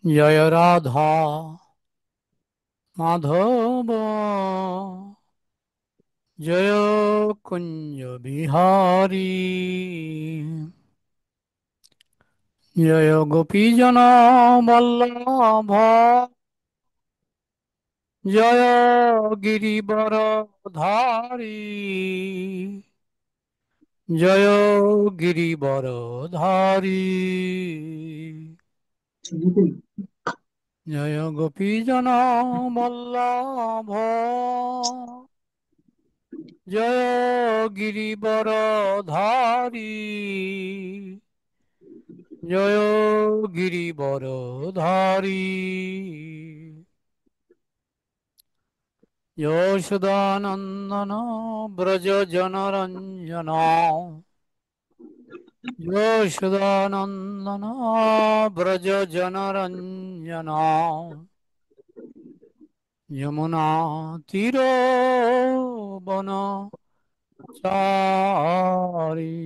জয় রাধা মাধব, জয় কুঞ্জ বিহারী, জয় গোপীজন বল্লভ, জয় গিরিবর ধারী, জয় গিরিবর ধারী, জয় গোপীজন বল্লভ, জয় গিরিবর ধারী, জয় গিরিবর ধারী, যশোদানন্দন ব্রজ জনরঞ্জন, যশোদানন্দন ব্রজ জনরঞ্জন, যমুনা তীর বন চারি,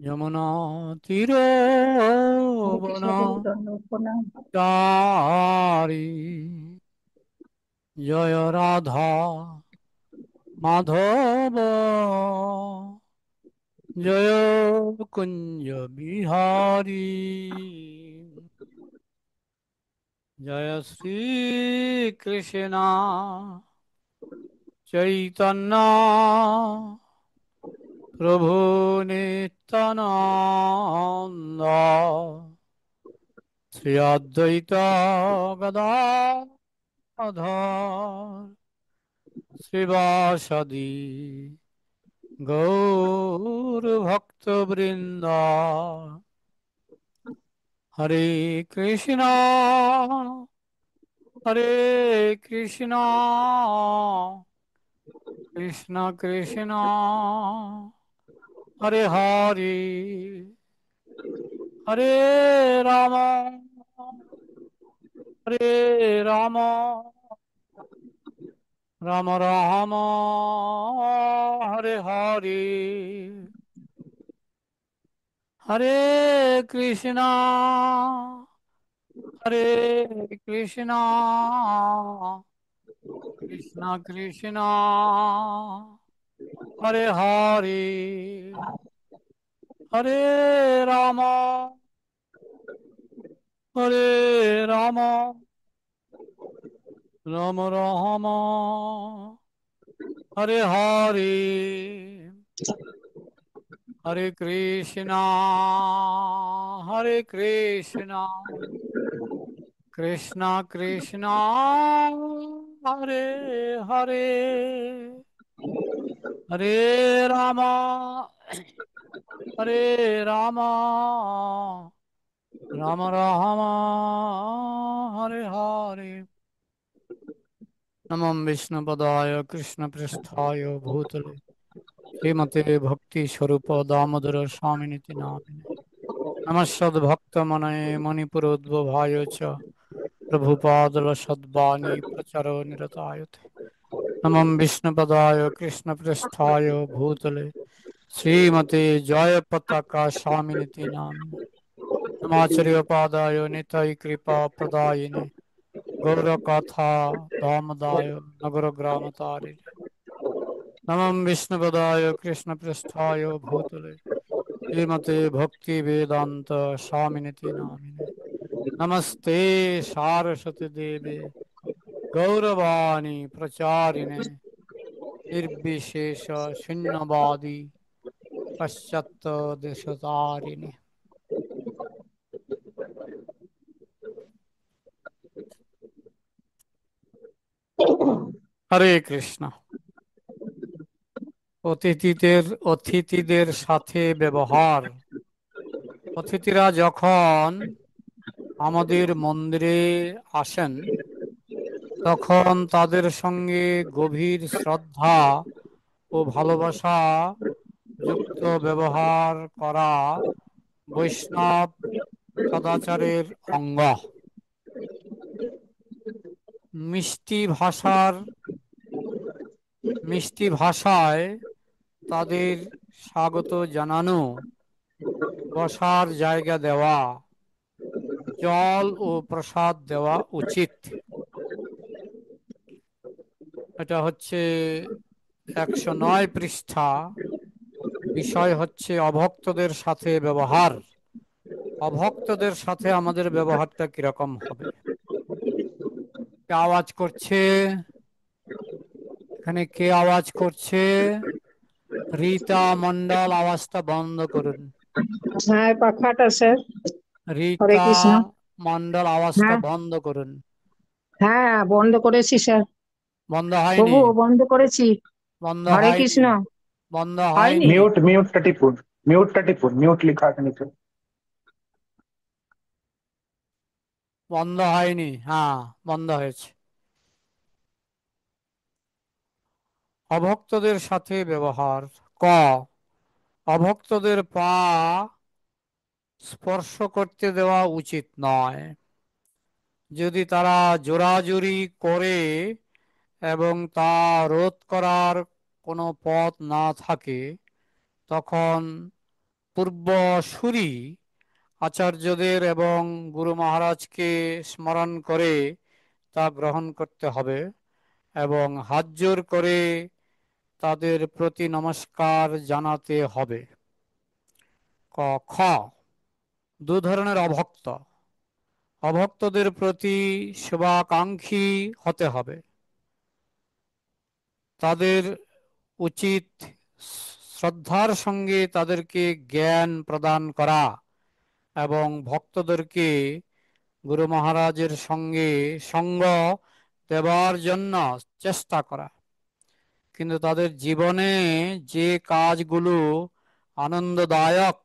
যমুনা তীর বন চারি, জয় রাধা মাধব, জয় কুঞ্জ বিহারী, জয় শ্রী কৃষ্ণ চৈতন্য প্রভু নিত্যানন্দ, শ্রী অদ্বৈত গদাধর শ্রীবাসদি গৌর ভক্তবৃন্দ, হরে কৃষ্ণ হরে কৃষ্ণ কৃষ্ণ কৃষ্ণ হরে হরে, হরে রাম হরে রাম, রাম রাম হরে হরে, হরে কৃষ্ণ হরে কৃষ্ণ কৃষ্ণ কৃষ্ণ হরে হরে, হরে রাম হরে রাম, রাম রাম হরে হরে, হরে কৃষ্ণ হরে কৃষ্ণ কৃষ্ণ কৃষ্ণ হরে হরে, হরে রাম হরে রাম, রাম রাম হরে হরে। নমো বিষ্ণুপদায় কৃষ্ণপৃষ্ঠায় ভূতলে শ্রীমতে ভক্তি স্বরূপ দামোদর স্বামিনিতি নামিনে। নমস্সদ্ভক্তমনয়ে মণিপুरोद्भवाय च प्रभुपादलसद्वाणी प्रचरो निरतायते। नमो विष्णुपदाय कृष्णपृष्ठाय भूतले श्रीमते जयपताका स्वामिनिति नामिने। नमाचार्यपादाय निताय कृपा प्रदायिने गौरकथा दामदाय नगरग्रामतारिणे। नमो विष्णुपदाय कृष्णपृष्ठाय भूतले श्रीमते भक्ति वेदांत स्वामिनिति नामिने। नमस्ते सारस्वती देवे गौरवाणी प्रचारिणे निर्विशेष शून्यवादी पश्चात देशतारिणे। হরে কৃষ্ণ। অতিথিদের সাথে ব্যবহার। অতিথিরা যখন আমাদের মন্দিরে আসেন তখন তাদের সঙ্গে গভীর শ্রদ্ধা ও ভালোবাসা যুক্ত ব্যবহার করা বৈষ্ণব সদাচারের অঙ্গ। মিষ্টি ভাষায় তাদের স্বাগত জানানো, বসার জায়গা দেওয়া, জল ও প্রসাদ দেওয়া উচিত। এটা হচ্ছে 109 পৃষ্ঠা। বিষয় হচ্ছে অভক্তদের সাথে ব্যবহার। অভক্তদের সাথে আমাদের ব্যবহারটা কিরকম হবে? কে আওয়াজ করছে? এখানে কে আওয়াজ করছে? রীতা মন্ডল, আওয়াজটা বন্ধ করুন। হ্যাঁ, পাখাটা স্যার। হরে রীতা কৃষ্ণ। মন্ডল, আওয়াজটা হ্যাঁ, বন্ধ করুন। হ্যাঁ, বন্ধ করেছি স্যার। বন্ধ হয়নি? তবুও বন্ধ করেছি। বন্ধ হরে হয়নি? কৃষ্ণ। বন্ধ হয়নি? হয়নি? म्यूट म्यूट टिपुन। म्यूट टिपुन, म्यूट लिखा है नीचे। বন্ধ হয়নি? হ্যাঁ, বন্ধ হয়েছে। অভক্তদের সাথে ব্যবহার। ক, অভক্তদের পা স্পর্শ করতে দেওয়া উচিত নয়। যদি তারা জোরাজুরি করে এবং তা রোধ করার কোনো পথ না থাকে, তখন পূর্বসূরি আচার্যদের এবং গুরু মহারাজকে স্মরণ করে তা গ্রহণ করতে হবে এবং হাত জোর করে তাদের প্রতি নমস্কার জানাতে হবে। ক, খ, দু ধরনের অভক্ত। অভক্তদের প্রতি শুভাকাঙ্ক্ষী হতে হবে। তাদের উচিত শ্রদ্ধার সঙ্গে তাদেরকে জ্ঞান প্রদান করা এবং ভক্তদেরকে গুরু মহারাজের সঙ্গে সঙ্গ দেবার জন্য চেষ্টা করা। কিন্তু তাদের জীবনে যে কাজগুলো আনন্দদায়ক,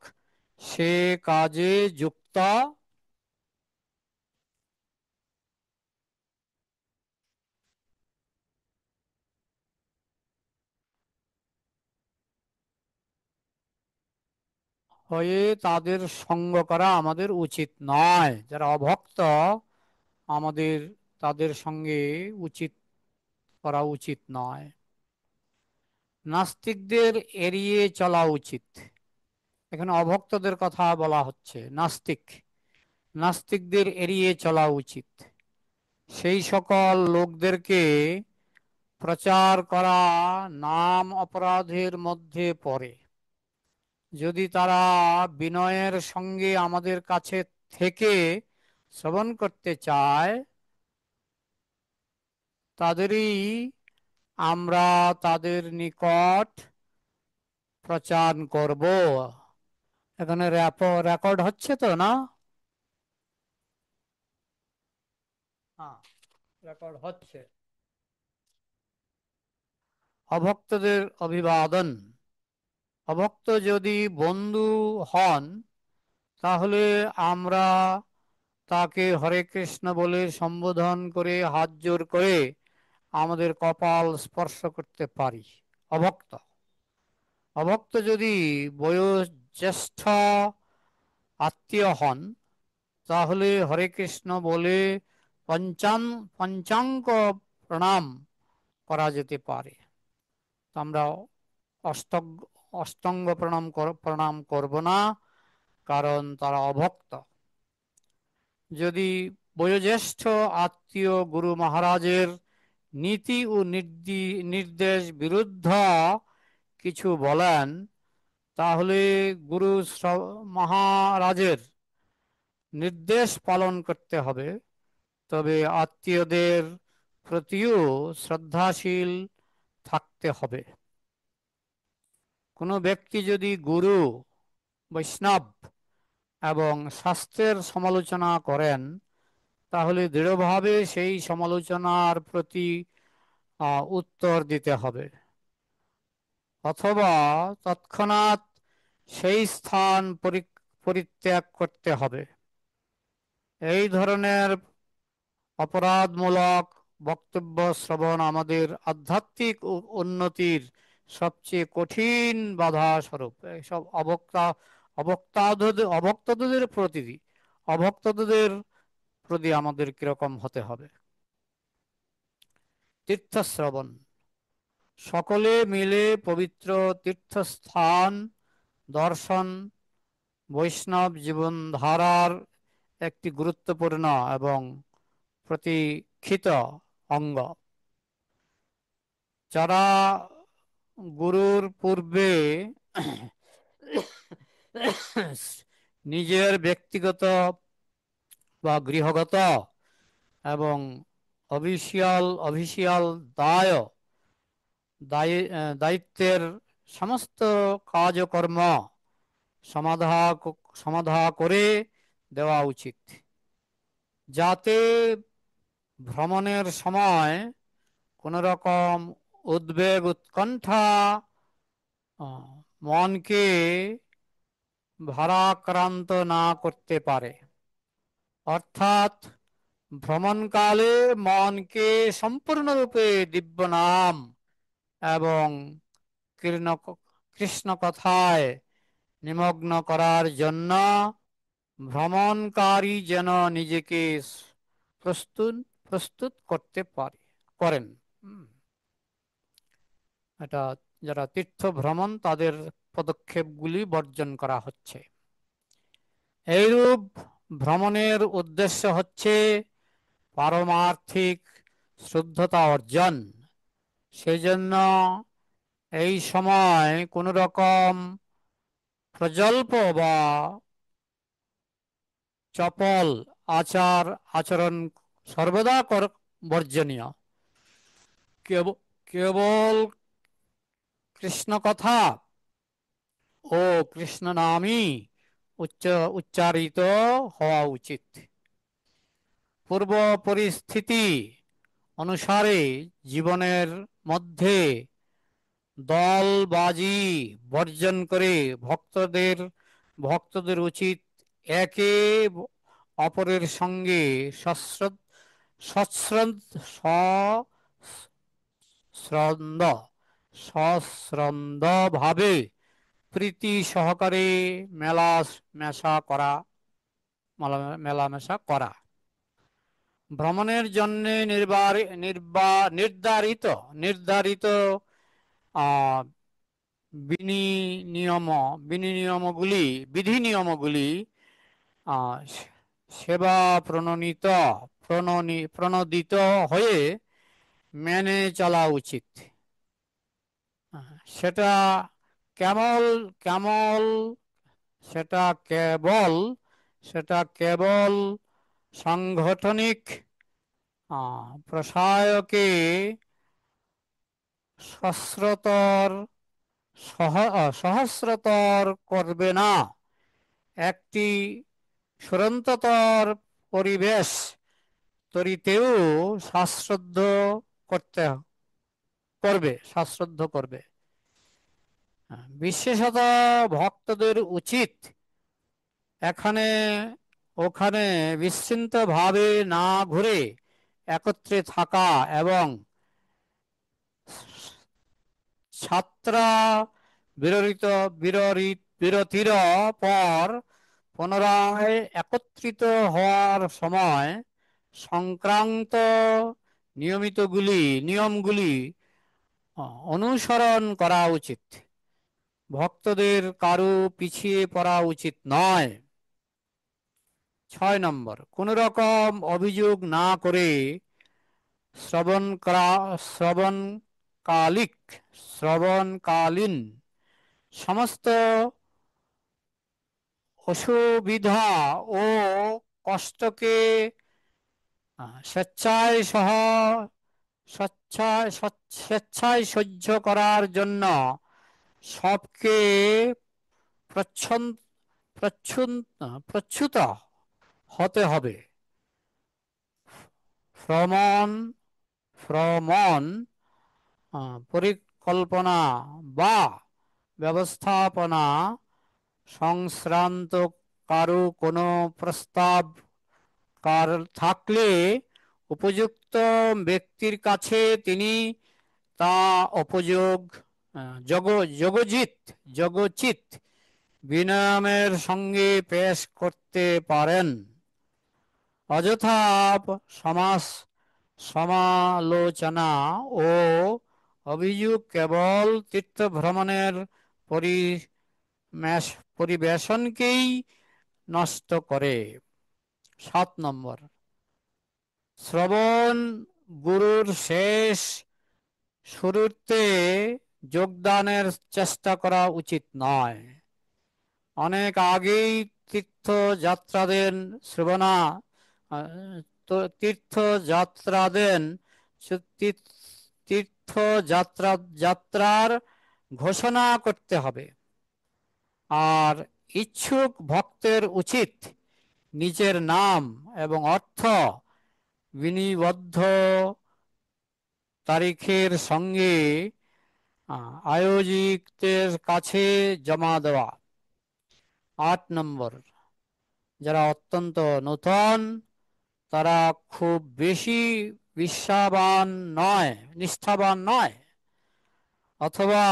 সে কাজে যুক্ত হয়ে তাদের সঙ্গ করা আমাদের উচিত নয়। যারা অভক্ত, আমাদের তাদের সঙ্গে উচিত করা উচিত নয়। নাস্তিকদের এড়িয়ে চলা উচিত। এখানে অভক্তদের কথা বলা হচ্ছে। নাস্তিকদের এড়িয়ে চলা উচিত। সেই সকল লোকদেরকে প্রচার করা নাম অপরাধের মধ্যে পড়ে। যদি তারা বিনয়ের সঙ্গে আমাদের কাছে থেকে শ্রবণ করতে চায়, তাদেরই আমরা তাদের নিকট প্রচার করব। এখানে রেকর্ড হচ্ছে তো, না? হ্যাঁ, রেকর্ড হচ্ছে। অভক্তদের অভিবাদন। অভক্ত যদি বন্ধু হন, তাহলে আমরা তাকে হরে কৃষ্ণ বলে সম্বোধন করে হাত জোর করে আমাদের কপাল স্পর্শ করতে পারি। অভক্ত অভক্ত যদি বয়োজ্যেষ্ঠ আত্মীয় হন, তাহলে হরে কৃষ্ণ বলে পঞ্চাঙ্গ প্রণাম করা যেতে পারে। আমরা অষ্টঙ্গ অষ্টাঙ্গ প্রণাম করব না, কারণ তারা অভক্ত। যদি বয়োজ্যেষ্ঠ আত্মীয় গুরু মহারাজের নীতি ও নির্দেশ বিরুদ্ধ কিছু বলেন, তাহলে গুরু মহারাজের নির্দেশ পালন করতে হবে। তবে আত্মীয়দের প্রতিও শ্রদ্ধাশীল থাকতে হবে। কোনো ব্যক্তি যদি গুরু, বৈষ্ণব এবং শাস্ত্রের সমালোচনা করেন, তাহলে দৃঢ়ভাবে সেই সমালোচনার প্রতি উত্তর দিতে হবে, অথবা তৎক্ষণাৎ সেই স্থান পরিত্যাগ করতে হবে। এই ধরনের অপরাধমূলক বক্তব্য শ্রবণ আমাদের আধ্যাত্মিক উন্নতির সবচেয়ে কঠিন বাধা স্বরূপ। এইসব অভক্তদের প্রতি আমাদের কিরকম হতে হবে? তীর্থশ্রবণ। সকলে মিলে পবিত্র তীর্থস্থান দর্শন বৈষ্ণব জীবনধারার একটি গুরুত্বপূর্ণ এবং প্রতীক্ষিত অঙ্গ। যারা গুরুর পূর্বে নিজের ব্যক্তিগত বা গৃহগত এবং অফিসিয়াল দায়িত্বের সমস্ত কাজকর্ম সমাধা করে দেওয়া উচিত, যাতে ভ্রমণের সময় কোনো রকম উদ্বেগ উৎকণ্ঠা মনকে ভারাক্রান্ত না করতে পারে। অর্থাৎ ভ্রমণকালে মনকে সম্পূর্ণরূপে দিব্য নাম এবং কৃষ্ণ কথায় নিমগ্ন করার জন্য ভ্রমণকারী যেন নিজেকে প্রস্তুত প্রস্তুত করতে করেন। এটা যারা তীর্থ ভ্রমণ তাদের পদক্ষেপগুলি বর্জন করা হচ্ছে। এইরূপ ভ্রমণের উদ্দেশ্য হচ্ছে পারমার্থিক শুদ্ধতা অর্জন। সেই জন্য এই সময় কোনো রকম প্রজল্প বা চপল আচরণ সর্বদা বর্জনীয়। কেবল কৃষ্ণ কথা ও কৃষ্ণ নামই উচ্চারিত হওয়া উচিত। পূর্ব পরিস্থিতি অনুসারে জীবনের মধ্যে দলবাজি বর্জন করে ভক্তদের উচিত একে অপরের সঙ্গে সশ্রদ্ধ ভাবে প্রীতি সহকারে মেলামেশা করা। ভ্রমণের জন্য নির্ধারিত বিধি নিয়মগুলি সেবা প্রণোদিত হয়ে মেনে চলা উচিত। সেটা কেমল কেমল সেটা কেবল সাংগঠনিক প্রসায়কে সহস্রতর করবে না, একটি সুরন্ততর পরিবেশ তরিতেও শ্বাসরুদ্ধ করবে। বিশেষত ভক্তদের উচিত এখানে ওখানে বিশৃঙ্খল ভাবে না ঘুরে একত্রে থাকা এবং ছাত্রা বিরতির পর পুনরায় একত্রিত হওয়ার সময় সংক্রান্ত নিয়মগুলি অনুসরণ করা উচিত। ভক্তদের কারো পিছিয়ে পড়া উচিত নয়। 6 নম্বর, কোন রকম অভিযোগ না করে শ্রবণকালীন সমস্ত অসুবিধা ও কষ্টকে স্বেচ্ছায় সহ্য করার জন্য সবকে প্রচ্ছুত হতে হবে। ভ্রমণ পরিকল্পনা বা ব্যবস্থাপনা সংক্রান্ত কারো কোনো প্রস্তাব থাকলে উপযুক্ত ব্যক্তির কাছে তিনি তা যগোচিত বিনয়ের সঙ্গে পেশ করতে পারেন। অযথা সমালোচনা ও অভিযোগ কেবল তীর্থ ভ্রমণের পরিবেশনকেই নষ্ট করে। 7 নম্বর, শ্রবণ গুরুর শেষ শুরুতে যোগদানের চেষ্টা করা উচিত নয়। অনেক আগেই তীর্থযাত্রাদের শ্রবণা তো তীর্থযাত্রাদের তীর্থযাত্রার ঘোষণা করতে হবে। আর ইচ্ছুক ভক্তের উচিত নিজের নাম এবং অর্থ বিধিবদ্ধ তারিখের সঙ্গে আয়োজকদের কাছে জমা দেওয়া। 8 নম্বর, যারা অত্যন্ত নূতন তারা খুব বেশি নিষ্ঠাবান নয়, অথবা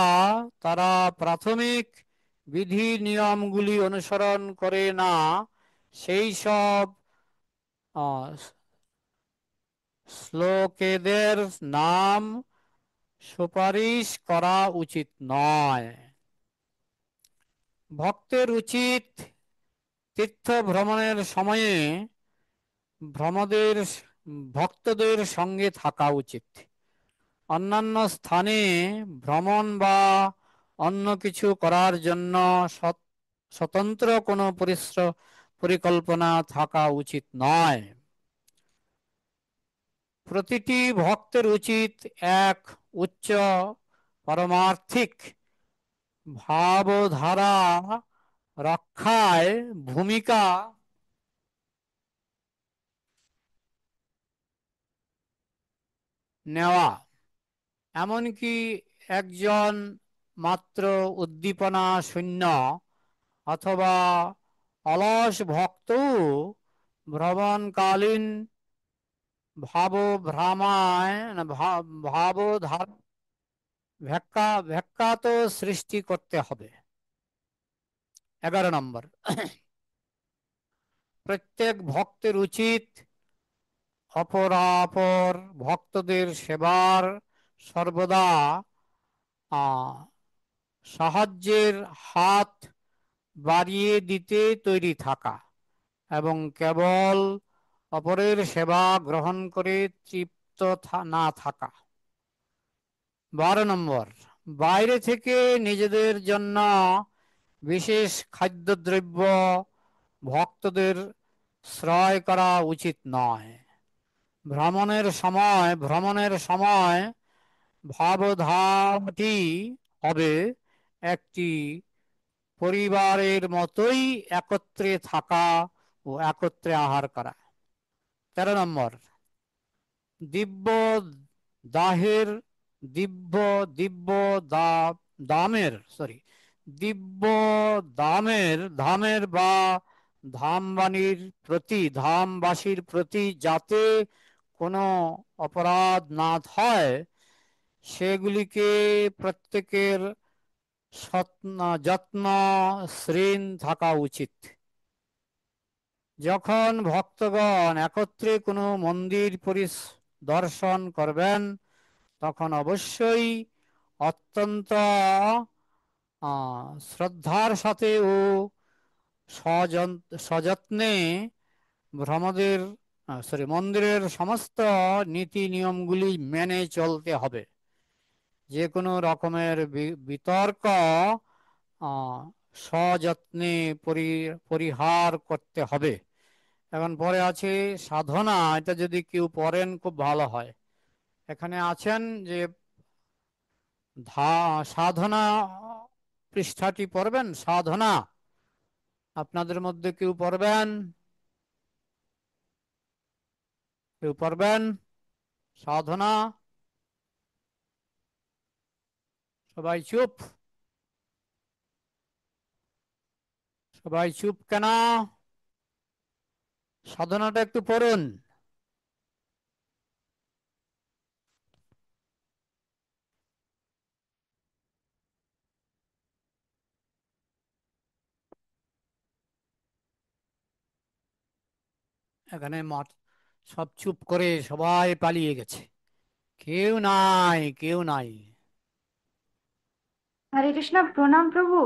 তারা প্রাথমিক বিধি নিয়মগুলি অনুসরণ করে না, সেই সব শ্লোকেদের নাম সুপারিশ করা উচিত নয়। ভক্তের উচিত তীর্থ ভ্রমণের সময়ে ভ্রমদের ভক্তদের সঙ্গে থাকা উচিত। অন্যান্য স্থানে ভ্রমণ বা অন্য কিছু করার জন্য স্বতন্ত্র কোনো পরিকল্পনা থাকা উচিত নয়। প্রতিটি ভক্তের উচিত এক উচ্চ পারমার্থিক ভাবধারা রক্ষায় ভূমিকা নেওয়া। এমনকি একজন মাত্র উদ্দীপনা শূন্য অথবা অলস ভক্তও ভ্রমণকালীন ভাবভ্রামায় ভাবধারা ব্যাখ্যাত সৃষ্টি করতে হবে। 11 নম্বর, প্রত্যেক ভক্তের উচিত অপরাপর ভক্তদের সেবার সর্বদা সাহায্যের হাত বাড়িয়ে দিতে তৈরি থাকা এবং কেবল অপরের সেবা গ্রহণ করে তৃপ্ত না থাকা। 12 নম্বর, বাইরে থেকে নিজেদের জন্য বিশেষ খাদ্যদ্রব্য ভক্তদের ক্রয় করা উচিত নয়। ভ্রমণের সময় ভাবধারাটি হবে একটি পরিবারের মতোই একত্রে থাকা ও একত্রে আহার করা। 13 নম্বর, দিব্য দাহের দিব্য দিব্য দামের সরি দিব্য ধামের বা ধামবাসীর প্রতি যাতে কোনো অপরাধ না হয় সেগুলিকে প্রত্যেকের যত্নশীল থাকা উচিত। যখন ভক্তগণ একত্রে কোনো মন্দির পরিদর্শন করবেন তখন অবশ্যই অত্যন্ত শ্রদ্ধার সাথে ও সযত্নে মন্দিরের সমস্ত নীতি নিয়মগুলি মেনে চলতে হবে। যে কোনো রকমের বিতর্ক সযত্নে পরিহার করতে হবে। এখন পরে আছে সাধনা, এটা যদি কেউ পড়েন খুব ভালো হয়। এখানে আছেন যে সাধনা পৃষ্ঠাটি পড়বেন। সাধনা আপনাদের মধ্যে কেউ পড়বেন? সাধনা? সবাই চুপ, কেন? সাধনাটা একটু পড়ুন। এখানে সব চুপ করে সবাই পালিয়ে গেছে, কেউ নাই। হরে কৃষ্ণ, প্রণাম প্রভু।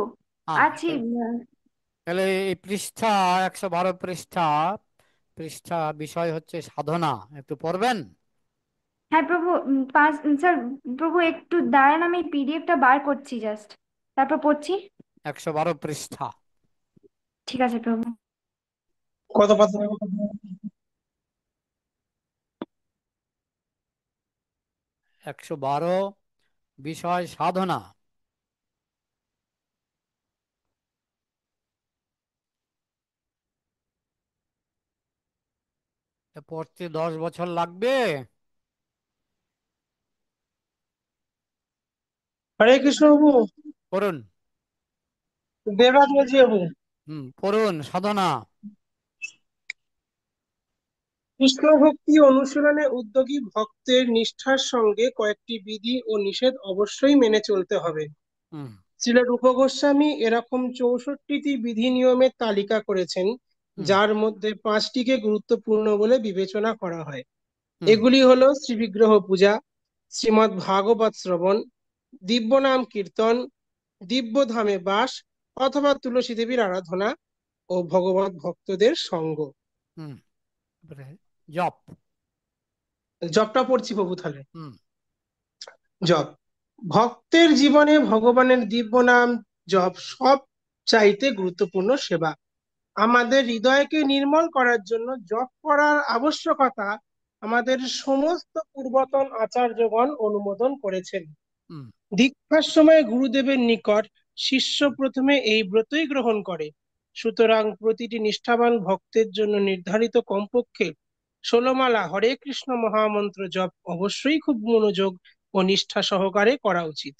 হ্যাঁ, আছি। তাহলে এই পৃষ্ঠা 112 পৃষ্ঠা পৃষ্ঠা, বিষয় হচ্ছে সাধনা, একটু পড়বেন? হ্যাঁ প্রভু, স্যার, প্রভু একটু দাঁড়ান, আমি পিডিএফটা বার করছি জাস্ট, তারপর পড়ছি। 112 পৃষ্ঠা। ঠিক আছে প্রভু। কত পাতা? 112, বিষয় সাধনা। পড়তে 10 বছর লাগবে? হরে কৃষ্ণ বাবু। পড়ুন। দেবরাজ বলছি বাবু। পড়ুন সাধনা। কৃষ্ণ ভক্তি অনুশীলনে উদ্যোগী ভক্তের নিষ্ঠার সঙ্গে কয়েকটি বিধি ও নিষেধ অবশ্যই মেনে চলতে হবে। হুম শ্রীল রূপ গোস্বামী এরকম 64টি বিধি নিয়মের তালিকা করেছেন, হুম যার মধ্যে 5টিকে গুরুত্বপূর্ণ বলে বিবেচনা করা হয়। হুম এগুলি হলো শ্রী বিগ্রহ পূজা, শ্রীমদ্ ভাগবত শ্রবণ, দিব্য নাম কীর্তন, দিব্য ধামে বাস অথবা তুলসী দেবীর আরাধনা ও ভগবত ভক্তদের সঙ্গ। হুম তারপরে জপ। জপটা পড়ছি প্রভু তাহলে। হুম জপ ভক্তের জীবনে ভগবানের দিব্য নাম জপ সব চাইতে গুরুত্বপূর্ণ সেবা। আমাদের হৃদয়কে নির্মল করার জন্য জপ করার আবশ্যকতা আমাদের সমস্ত পূর্বতন আচার্যগণ অনুমোদন করেছেন। হুম দীক্ষার সময় গুরুদেবের নিকট শিষ্য প্রথমে এই ব্রতই গ্রহণ করে। সুতরাং প্রতিটি নিষ্ঠাবান ভক্তের জন্য নির্ধারিত কমপক্ষে 16 মালা হরে কৃষ্ণ মহামন্ত্র জপ অবশ্যই খুব মনোযোগ ও নিষ্ঠা সহকারে করা উচিত।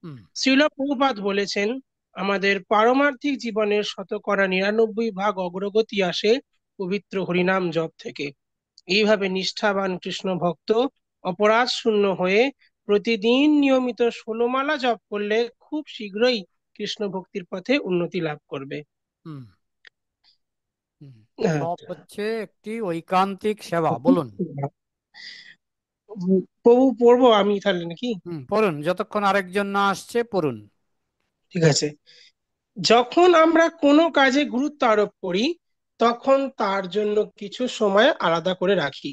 হুম শ্রীল প্রভুপাদ বলেছেন, আমাদের পারমার্থিক জীবনের 99% অগ্রগতি আসে পবিত্র হরিনাম জপ থেকে। এইভাবে নিষ্ঠাবান কৃষ্ণ ভক্ত অপরাধ শূন্য হয়ে প্রতিদিন নিয়মিত 16 মালা জপ করলে খুব শীঘ্রই কৃষ্ণ ভক্তির পথে উন্নতি লাভ করবে। হুম হুম হ্যাঁ। জপ হচ্ছে একটি ঐকান্তিক সেবা। বলুন। প্রভু পড়বো আমি তাহলে নাকি? পড়ুন, যতক্ষণ আরেকজন না আসছে পড়ুন। ঠিক আছে। যখন আমরা কোনো কাজে গুরুত্ব আরোপ করি তখন তার জন্য কিছু সময় আলাদা করে রাখি।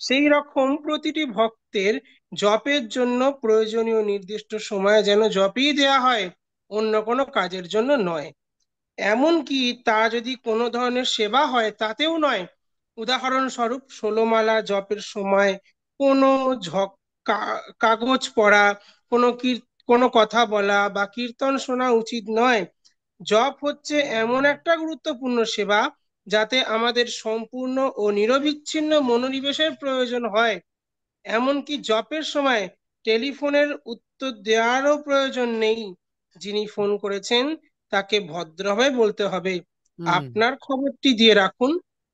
সেই রকম প্রতিটি ভক্তের জপের জন্য প্রয়োজনীয় নির্দিষ্ট সময় যেন জপই দেয়া হয়, অন্য কোনো কাজের জন্য নয়। এমনকি তা যদি কোনো ধরনের সেবা হয় তাতেও নয়। উদাহরণস্বরূপ 16 মালা জপের সময় কোনো কাগজ পড়া, কোনো কথা বলা বা কীর্তন শোনা উচিত নয়। জপ হচ্ছে এমন একটা গুরুত্বপূর্ণ সেবা যাতে আমাদের সম্পূর্ণ ও নিরবিচ্ছিন্ন মনোনিবেশের প্রয়োজন হয়। এমনকি জপের সময় টেলিফোনের উত্তর দেওয়ারও প্রয়োজন নেই। যিনি ফোন করেছেন তাকে ভদ্রভাবে বলতে হবে, হুম আপনার খবরটি দিয়ে রাখুন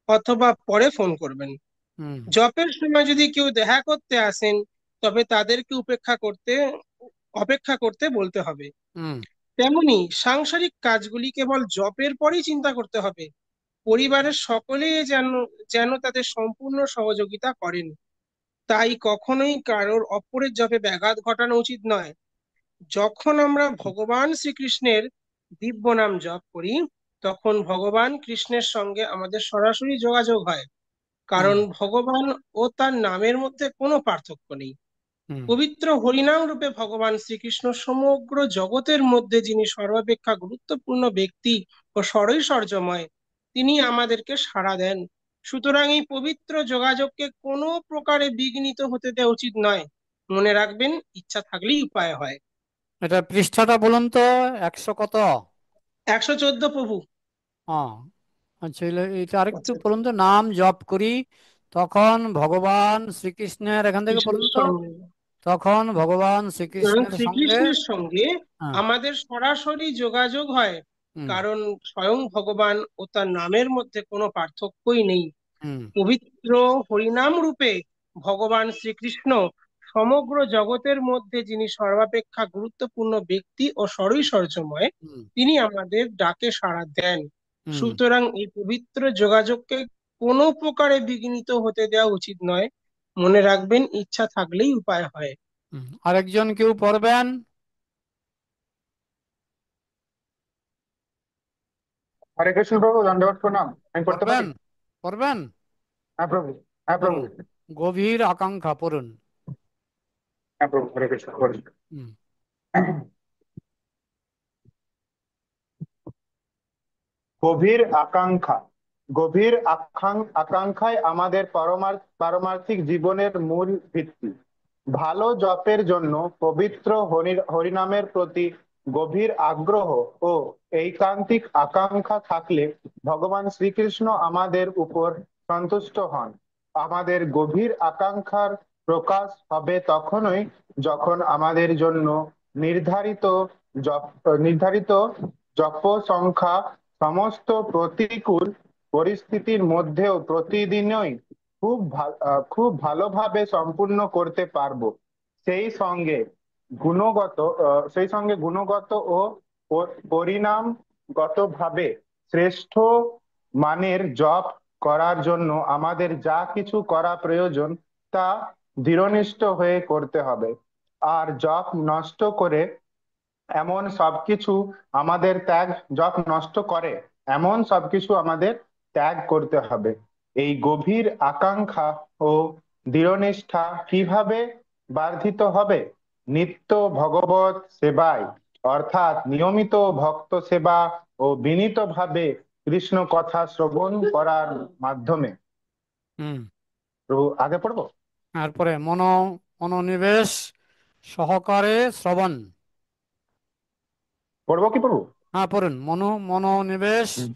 অথবা পরে ফোন করবেন। হুম জপের সময় যদি কেউ দেখা করতে আসেন তবে তাদেরকে অপেক্ষা করতে বলতে হবে। হুম তেমনি সাংসারিক কাজগুলি কেবল জপের পরেই চিন্তা করতে হবে। পরিবারের সকলেই যেন যেন তাদের সম্পূর্ণ সহযোগিতা করেন। তাই কখনোই কারোর অপরের জপে ব্যাঘাত ঘটানো উচিত নয়। যখন আমরা ভগবান শ্রীকৃষ্ণের দিব্য নাম জপ করি তখন ভগবান কৃষ্ণের সঙ্গে আমাদের সরাসরি যোগাযোগ হয়, হুম কারণ ভগবান ও তার নামের মধ্যে কোনো পার্থক্য নেই। হুম পবিত্র হরিনাম রূপে ভগবান শ্রীকৃষ্ণ সমগ্র জগতের মধ্যে যিনি সর্বাপেক্ষা গুরুত্বপূর্ণ ব্যক্তি ও সরৈশ্বর্যময়, তিনি আমাদেরকে সাড়া দেন। সুতরাং এই পবিত্র যোগাযোগকে কোনো প্রকারে বিঘ্নিত হতে দেওয়া উচিত নয়। মনে রাখবেন, ইচ্ছা থাকলেই উপায় হয়। এটা পৃষ্ঠাটা বলুন তো, 100 কত? 114 প্রভু। হ্যাঁ, আচ্ছা, এটা আরেকটু আচ্ছা, বলুন তো। নাম জপ করি তখন ভগবান শ্রীকৃষ্ণের, এখান থেকে বলুন কৃষ্ণের তো। সঙ্গে তখন ভগবান কারণ শ্রীকৃষ্ণের সঙ্গে। শ্রীকৃষ্ণের সঙ্গে হ্যাঁ। আমাদের সরাসরি যোগাযোগ হয়, হুম কারণ স্বয়ং ভগবান ও তার নামের মধ্যে কোনো পার্থক্যই নেই। হুম পবিত্র হরিনাম রূপে ভগবান শ্রীকৃষ্ণ সমগ্র জগতের মধ্যে যিনি সর্বাপেক্ষা গুরুত্বপূর্ণ ব্যক্তি ও সরৈশ্বর্যময়, হুম তিনি আমাদের ডাকে সাড়া দেন। হুম সুতরাং এই পবিত্র যোগাযোগকে কোনো প্রকারে বিঘ্নিত হতে দেওয়া উচিত নয়। মনে রাখবেন, ইচ্ছা থাকলেই উপায় হয়। আরেকজন কেউ পড়বেন? হরে কৃষ্ণ প্রভু, দণ্ডবত প্রণাম। আমি পড়তে পারি? পড়বেন? পড়বেন? হ্যাঁ প্রভু, হ্যাঁ প্রভু, পড়ুন, গভীর আকাঙ্ক্ষা পড়ুন। হ্যাঁ প্রভু, হরে কৃষ্ণ, হরে কৃষ্ণ। হুম, গভীর আকাঙ্ক্ষা। আকাঙ্ক্ষাই আমাদের পারমার্থিক জীবনের মূল ভিত্তি। ভালো জপের জন্য পবিত্র হরিনামের প্রতি গভীর আগ্রহ ও এইকান্তিক আকাঙ্ক্ষা থাকলে ভগবান শ্রীকৃষ্ণ আমাদের উপর সন্তুষ্ট হন। আমাদের গভীর আকাঙ্ক্ষার প্রকাশ হবে তখনই যখন আমাদের জন্য নির্ধারিত জপ নির্ধারিত জপ সংখ্যা সমস্ত প্রতিকূল পরিস্থিতির মধ্যেও প্রতিদিনই খুব ভালোভাবে সম্পূর্ণ করতে পারবো। সেই সঙ্গে সেই সঙ্গে গুণগত ও পরিণামগতভাবে শ্রেষ্ঠ মানের জপ করার জন্য আমাদের যা কিছু করা প্রয়োজন তা দৃঢ়নিষ্ঠ হয়ে করতে হবে। আর জপ নষ্ট করে এমন সবকিছু আমাদের ত্যাগ যপ নষ্ট করে এমন সবকিছু আমাদের ত্যাগ করতে হবে। এই গভীর আকাঙ্ক্ষা ও দৃঢ়নিষ্ঠা কিভাবে বর্ধিত হবে? নিত্য ভগবত সেবায়, অর্থাৎ নিয়মিত ভক্ত সেবা ও বিনীতভাবে কৃষ্ণ কথা শ্রবণ করার মাধ্যমে। হুম। তো আগে পড়বো? তারপরে মনোনিবেশ সহকারে শ্রবণ। পড়বো কি পড়বো? হ্যাঁ, পড়ুন। মনোনিবেশ হুম,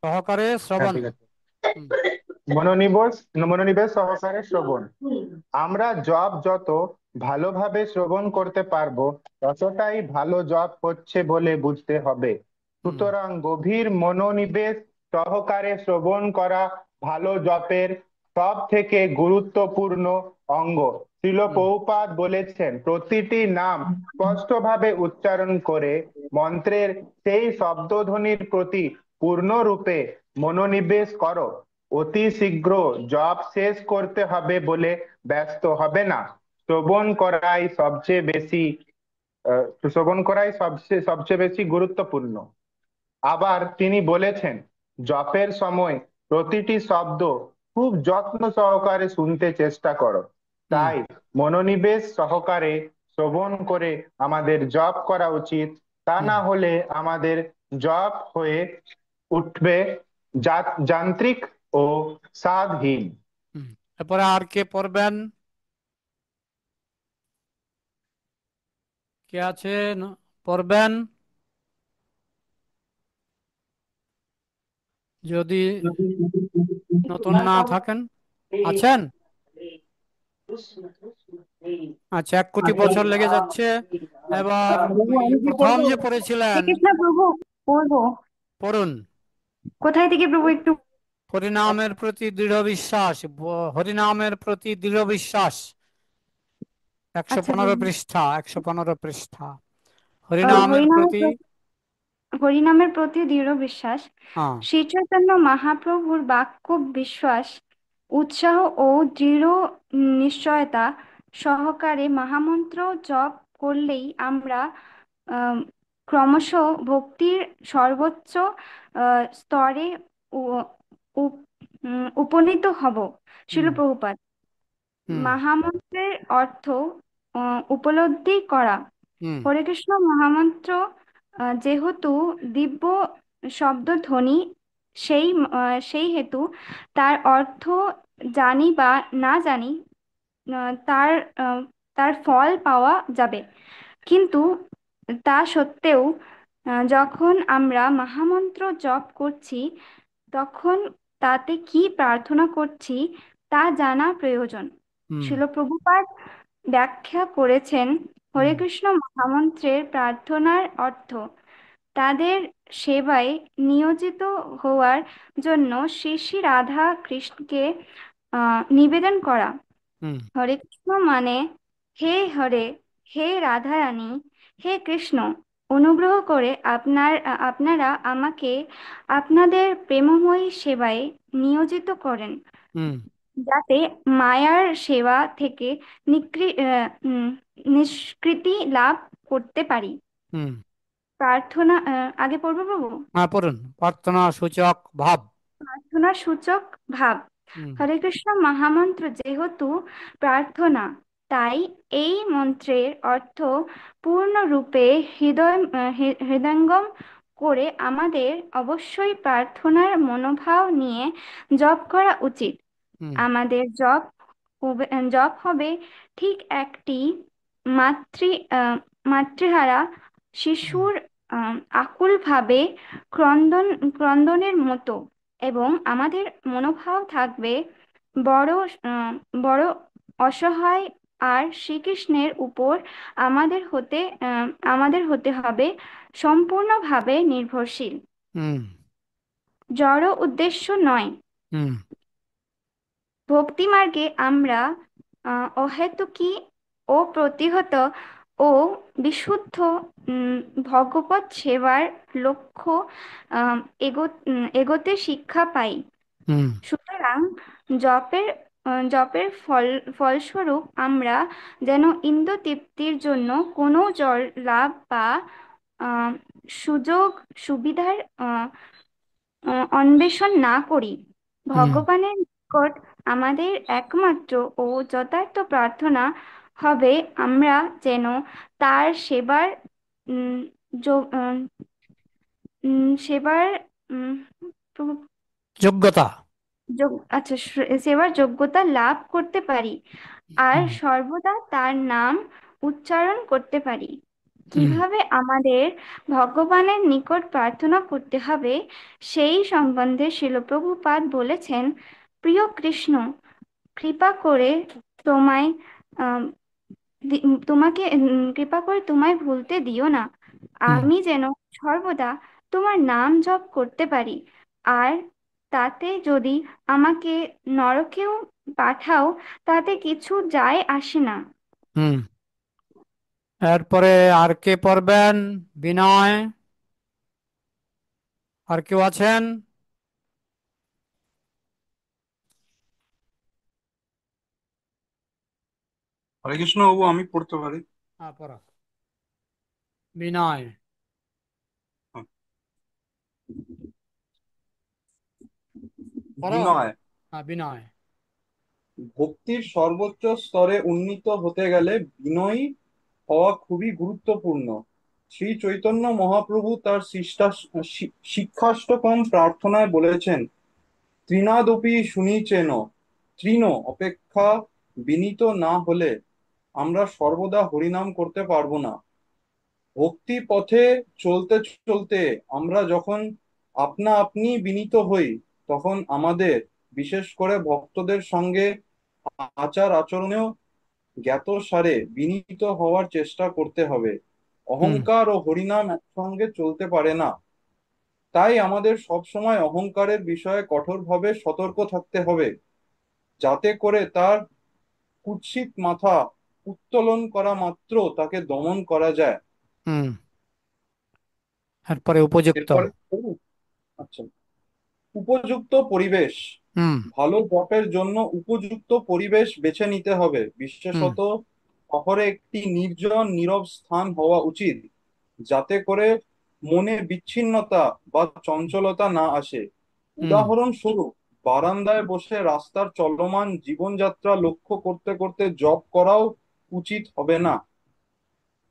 সহকারে হ্যাঁ শ্রবণ। ঠিক আছে। হুম, মনোনিবেশ মনোনিবেশ সহকারে শ্রবণ। আমরা জপ যত ভালোভাবে শ্রবণ করতে পারবো ততটাই ভালো জপ হচ্ছে বলে বুঝতে হবে। হুম, সুতরাং গভীর মনোনিবেশ সহকারে শ্রবণ করা ভালো জপের সব থেকে গুরুত্বপূর্ণ অঙ্গ। শ্রীল হুম, প্রভুপাদ বলেছেন, প্রতিটি নাম স্পষ্টভাবে উচ্চারণ করে মন্ত্রের সেই শব্দধ্বনির প্রতি পূর্ণরূপে মনোনিবেশ করো। অতি শীঘ্র জব শেষ করতে হবে বলে ব্যস্ত হবে না। শ্রবণ করাই সবচেয়ে বেশি শ্রবণ করাই সবচেয়ে বেশি গুরুত্বপূর্ণ। আবার তিনি বলেছেন, জপের সময় প্রতিটি শব্দ খুব যত্ন সহকারে শুনতে চেষ্টা করো। হুম, তাই মনোনিবেশ সহকারে শ্রবণ করে আমাদের জপ করা উচিত। তা হুম, না হলে আমাদের জপ হয়ে উঠবে যান্ত্রিক ও স্বাদহীন। হুম। এরপরে আর কে পড়বেন? কে আছেন পড়বেন? যদি নতুন না থাকেন। আছেন? আচ্ছা, 1 কোটি বছর লেগে যাচ্ছে। এবার প্রভু ওই আমি কি প্রথম পড়বো? যে পড়েছিলেন, শ্রীকৃষ্ণ প্রভু, পড়বো। পড়ুন। কোথায় থেকে প্রভু একটু? হরিনামের প্রতি দৃঢ় বিশ্বাস, হরিনামের প্রতি দৃঢ় বিশ্বাস, একশো আচ্ছা পনেরো প্রভু। পৃষ্ঠা 115 পৃষ্ঠা। হরিনামের হরিনামের প্রতি। হরিনামের প্রতি দৃঢ় বিশ্বাস। হ্যাঁ। শ্রী চৈতন্য মহাপ্রভুর বাক্য বিশ্বাস, উৎসাহ ও দৃঢ় নিশ্চয়তা সহকারে মহামন্ত্র জপ করলেই আমরা আম, ক্রমশ ভক্তির সর্বোচ্চ স্তরে উ- উপ- উপনীত হব। শিল হুম, প্রভুপাদ। হুম, মহামন্ত্রের অর্থ উপলব্ধি করা। হুম, হরে কৃষ্ণ মহামন্ত্র যেহেতু দিব্য শব্দধ্বনি, সেই হেতু তার অর্থ জানি বা না জানি, আহ, তার আহ, তার ফল পাওয়া যাবে। কিন্তু তা সত্ত্বেও যখন আমরা মহামন্ত্র জপ করছি তখন তাতে কি প্রার্থনা করছি তা জানা প্রয়োজন। হুম, শিল প্রভুপাদ ব্যাখ্যা করেছেন, হরে হুম, কৃষ্ণ মহামন্ত্রের প্রার্থনার অর্থ তাদের সেবায় নিয়োজিত হওয়ার জন্য শ্রী শ্রী রাধা কৃষ্ণকে নিবেদন করা। হুম, হরে কৃষ্ণ মানে হে হরে, হে রাধারানী, হে কৃষ্ণ, অনুগ্রহ করে আপনারা আমাকে আপনাদের প্রেমময়ী সেবায় নিয়োজিত করেন, হুম, যাতে মায়ার সেবা থেকে নিষ্কৃতি লাভ করতে পারি। হুম। প্রার্থনা আগে পড়বো প্রভু। হ্যাঁ, পড়ুন। প্রার্থনা সূচক ভাব। প্রার্থনা সূচক ভাব। হুম হরে কৃষ্ণ মহামন্ত্র যেহেতু প্রার্থনা, তাই এই মন্ত্রের অর্থ পূর্ণরূপে হৃদয়ঙ্গম করে আমাদের অবশ্যই প্রার্থনার মনোভাব নিয়ে জপ করা উচিত। হুম আমাদের জপ হবে ঠিক একটি মাতৃ আহ, মাতৃহারা হুম শিশুর আকুল ভাবে ক্রন্দন ক্রন্দনের মতো, এবং আমাদের মনোভাব থাকবে বড় আহ, বড় অসহায়। আর শ্রীকৃষ্ণের উপর আমাদের হতে আমাদের হতে হবে সম্পূর্ণভাবে নির্ভরশীল, হুম জড় উদ্দেশ্য নয়। হুম ভক্তি মার্গে আমরা অহেতুকী ও প্রতিহত ও বিশুদ্ধ উম, ভগবৎ সেবার লক্ষ্য আম, এগোতে শিক্ষা পাই। হুম সুতরাং জপের জপের ফলস্বরূপ আমরা যেন ইন্দ্র তৃপ্তির জন্য কোনো জল লাভ বা আহ, সুযোগ সুবিধার অন্বেষণ না করি। হুম ভগবানের নিকট আমাদের একমাত্র ও যথার্থ প্রার্থনা হবে আমরা যেন তার সেবার উম, যোগ- সেবার উম, যোগ্যতা। আচ্ছা, সেবার যোগ্যতা লাভ করতে পারি আর হুম সর্বদা তার নাম উচ্চারণ করতে পারি। হুম কিভাবে আমাদের ভগবানের নিকট প্রার্থনা করতে হবে সেই সম্বন্ধে শিল প্রভুপাদ বলেছেন, প্রিয় কৃষ্ণ, কৃপা করে তোমায় আম, তোমাকে কৃপা করে তোমায় ভুলতে দিও না। হুম আমি যেন সর্বদা তোমার নাম জপ করতে পারি, আর তাতে যদি আমাকে নরকেও পাঠাও তাতে কিছু যায় আসে না। হুম এরপরে আর কে পড়বেন? বিনয়, আর কেউ আছেন? হরে কৃষ্ণ বাবু, আমি পড়তে পারি। হ্যাঁ, পড়ো। বিনয়। পড়ো। বিনয়। হ্যাঁ, বিনয়। ভক্তির সর্বোচ্চ স্তরে উন্নীত হতে গেলে বিনয়ী হওয়া খুবই গুরুত্বপূর্ণ। শ্রী চৈতন্য মহাপ্রভু তার শিক্ষাষ্টকম প্রার্থনায় বলেছেন, তৃণাদপি শুনিচেন, তৃণ অপেক্ষা বিনীত না হলে আমরা সর্বদা হরিনাম করতে পারবো না। ভক্তি পথে চলতে চলতে আমরা যখন আপনা আপনি বিনীত হই, তখন আমাদের, বিশেষ করে ভক্তদের সঙ্গে আচার আচরণেও জ্ঞাতসারে বিনীত হওয়ার চেষ্টা করতে হবে। হুম অহংকার ও হরিনাম একসঙ্গে চলতে পারে না। তাই আমাদের সবসময় অহংকারের বিষয়ে কঠোরভাবে সতর্ক থাকতে হবে, যাতে করে তার কুৎসিত মাথা উত্তোলন করা মাত্র তাকে দমন করা যায়। হুম এরপরে উপযুক্ত। এরপরে, আচ্ছা, উপযুক্ত পরিবেশ। হুম ভালো জপের জন্য উপযুক্ত পরিবেশ বেছে নিতে হবে। হুম বিশেষত শহরে একটি নির্জন নীরব স্থান হওয়া উচিত, যাতে করে মনে বিচ্ছিন্নতা বা চঞ্চলতা না আসে। হুম উদাহরণস্বরূপ, বারান্দায় বসে রাস্তার চলমান জীবনযাত্রা লক্ষ্য করতে করতে জপ করাও উচিত হবে না।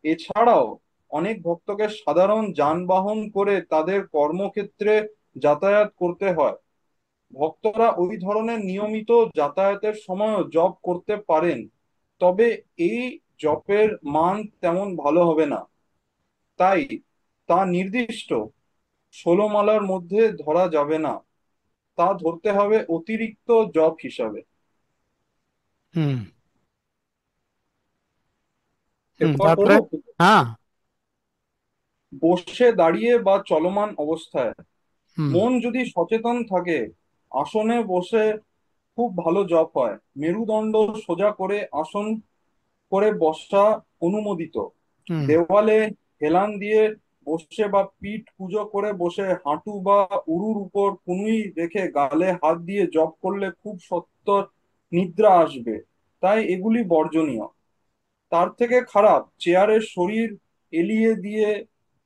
এছাড়াও অনেক ভক্তকে সাধারণ যানবাহন করে তাদের কর্মক্ষেত্রে যাতায়াত করতে হয়। ভক্তরা ওই ধরনের নিয়মিত যাতায়াতের সময়ও জপ করতে পারেন, তবে এই জপের মান তেমন ভালো হবে না। তাই তা নির্দিষ্ট 16 মালার মধ্যে ধরা যাবে না, তা ধরতে হবে অতিরিক্ত জপ হিসাবে। হুম হুম এরপর তারপরে? পড়বো। হ্যাঁ। বসে, দাঁড়িয়ে বা চলমান অবস্থায় হুম মন যদি সচেতন থাকে, আসনে বসে খুব ভালো জপ হয়। মেরুদণ্ড সোজা করে আসন করে বসা অনুমোদিত। হুম দেওয়ালে হেলান দিয়ে বসে বা পিঠ কুঁজো করে বসে হাঁটু বা উরুর উপর কনুই রেখে গালে হাত দিয়ে জপ করলে খুব সত্বর নিদ্রা আসবে, তাই এগুলি বর্জনীয়। তার থেকে খারাপ চেয়ারে শরীর এলিয়ে দিয়ে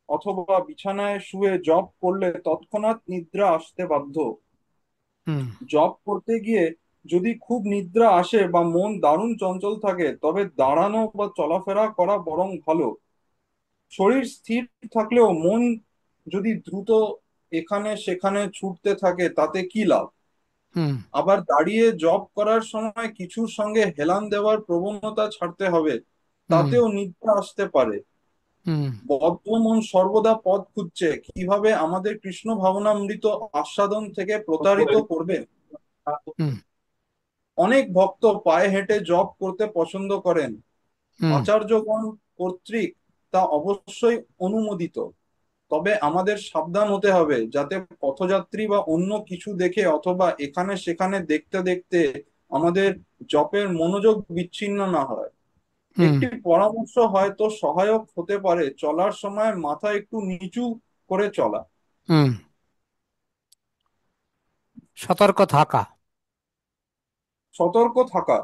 অথবা বিছানায় শুয়ে জপ করলে তৎক্ষণাৎ নিদ্রা আসতে বাধ্য। হুম জপ করতে গিয়ে যদি খুব নিদ্রা আসে বা মন দারুণ চঞ্চল থাকে তবে দাঁড়ানো বা চলাফেরা করা বরং ভালো। শরীর স্থির থাকলেও মন যদি দ্রুত এখানে সেখানে ছুটতে থাকে তাতে কি লাভ? হুম আবার দাঁড়িয়ে জব করার সময় কিছুর সঙ্গে হেলান দেওয়ার প্রবণতা ছাড়তে হবে, হুম তাতেও নিদ্রা আসতে পারে। হুম বদ্ধ মন সর্বদা পথ খুঁজছে, কিভাবে আমাদের কৃষ্ণ ভাবনামৃত আস্বাদন থেকে প্রতারিত করবে। হুম অনেক ভক্ত পায়ে হেঁটে জপ করতে পছন্দ করেন। হুম আচার্যগণ কর্তৃক তা অবশ্যই অনুমোদিত, তবে আমাদের সাবধান হতে হবে যাতে পথযাত্রী বা অন্য কিছু দেখে অথবা এখানে সেখানে দেখতে দেখতে আমাদের জপের মনোযোগ বিচ্ছিন্ন না হয়। হুম একটি পরামর্শ হয়তো সহায়ক হতে পারে, চলার সময় মাথা একটু নিচু করে চলা। হুম সতর্ক থাকা। সতর্ক থাকা,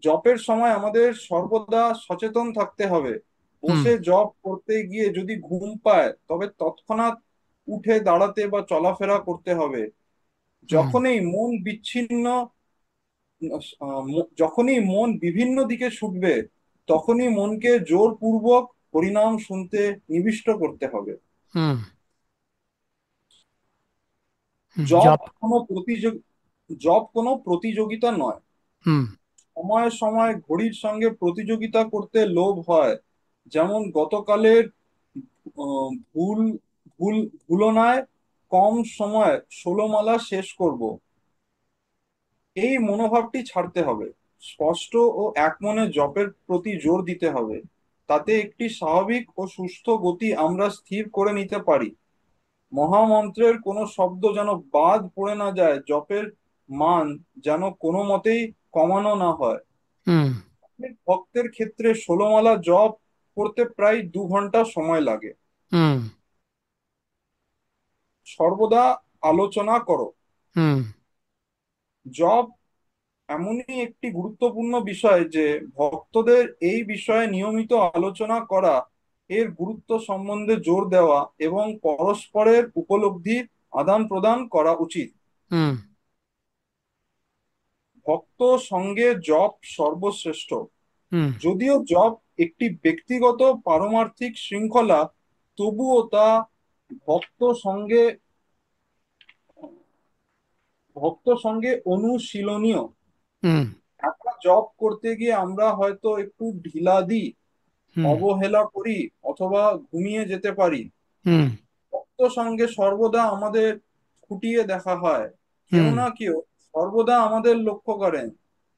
জপের সময় আমাদের সর্বদা সচেতন থাকতে হবে। হুম বসে জপ করতে গিয়ে যদি ঘুম পায় তবে তৎক্ষণাৎ উঠে দাঁড়াতে বা চলাফেরা করতে হবে। হুম যখনই মন বিচ্ছিন্ন যখনই মন বিভিন্ন দিকে ছুটবে তখনই মনকে জোরপূর্বক হরিনাম শুনতে নিবিষ্ট করতে হবে। হুম হুম জপ জপ। কোনো প্রতিযোগ জপ কোনো প্রতিযোগিতা নয়। হুম সময়ে সময়ে ঘড়ির সঙ্গে প্রতিযোগিতা করতে লোভ হয়, যেমন গতকালের ভুল ভুল ভুলনায় কম সময় 16 মালা শেষ করব, এই মনোভাবটি ছাড়তে হবে। স্পষ্ট ও একমনে জপের প্রতি জোর দিতে হবে, তাতে একটি স্বাভাবিক ও সুস্থ গতি আমরা স্থির করে নিতে পারি। মহামন্ত্রের কোনো শব্দ যেন বাদ পড়ে না যায়, জপের মান যেন কোনো মতেই কমানো না হয়। হুম অনেক ভক্তের ক্ষেত্রে 16 মালা জপ করতে প্রায় 2 ঘন্টা সময় লাগে। হুম সর্বদা আলোচনা করো। হুম জপ এমনই একটি গুরুত্বপূর্ণ বিষয় যে ভক্তদের এই বিষয়ে নিয়মিত আলোচনা করা, এর গুরুত্ব সম্বন্ধে জোর দেওয়া এবং পরস্পরের উপলব্ধির আদান প্রদান করা উচিত। হুম ভক্ত সঙ্গে জপ সর্বশ্রেষ্ঠ। হুম যদিও জপ একটি ব্যক্তিগত পারমার্থিক শৃঙ্খলা, তবুও তা ভক্ত সঙ্গে অনুশীলনীয়। হুম একা জব করতে গিয়ে আমরা হয়তো একটু ঢিলা দিই, হুম অবহেলা করি অথবা ঘুমিয়ে যেতে পারি। হুম ভক্ত সঙ্গে সর্বদা আমাদের খুঁটিয়ে দেখা হয়, কেউ হুম না কেউ সর্বদা আমাদের লক্ষ্য করেন,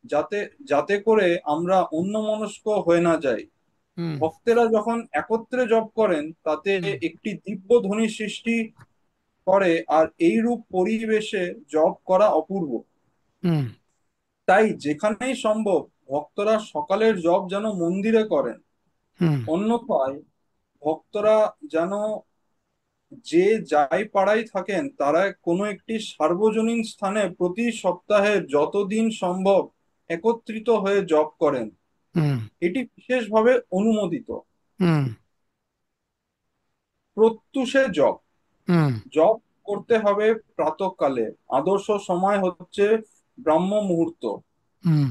যাতে যাতে করে আমরা অন্যমনস্ক হয়ে না যাই। হুম ভক্তেরা যখন একত্রে জপ করেন তাতে হুম একটি দিব্য ধ্বনি সৃষ্টি করে, আর এইরূপ পরিবেশে জপ করা অপূর্ব। হুম তাই যেখানেই সম্ভব ভক্তরা সকালের জপ যেন মন্দিরে করেন, হুম অন্যথায় ভক্তরা যেন যে যাই পাড়ায় থাকেন তারা কোনো একটি সার্বজনীন স্থানে প্রতি সপ্তাহে যতদিন সম্ভব একত্রিত হয়ে জপ করেন, হুম এটি বিশেষভাবে অনুমোদিত। হুম প্রত্যুষে জপ, হুম জপ করতে হবে প্রাতঃকালে। আদর্শ সময় হচ্ছে ব্রাহ্ম মুহূর্ত। হুম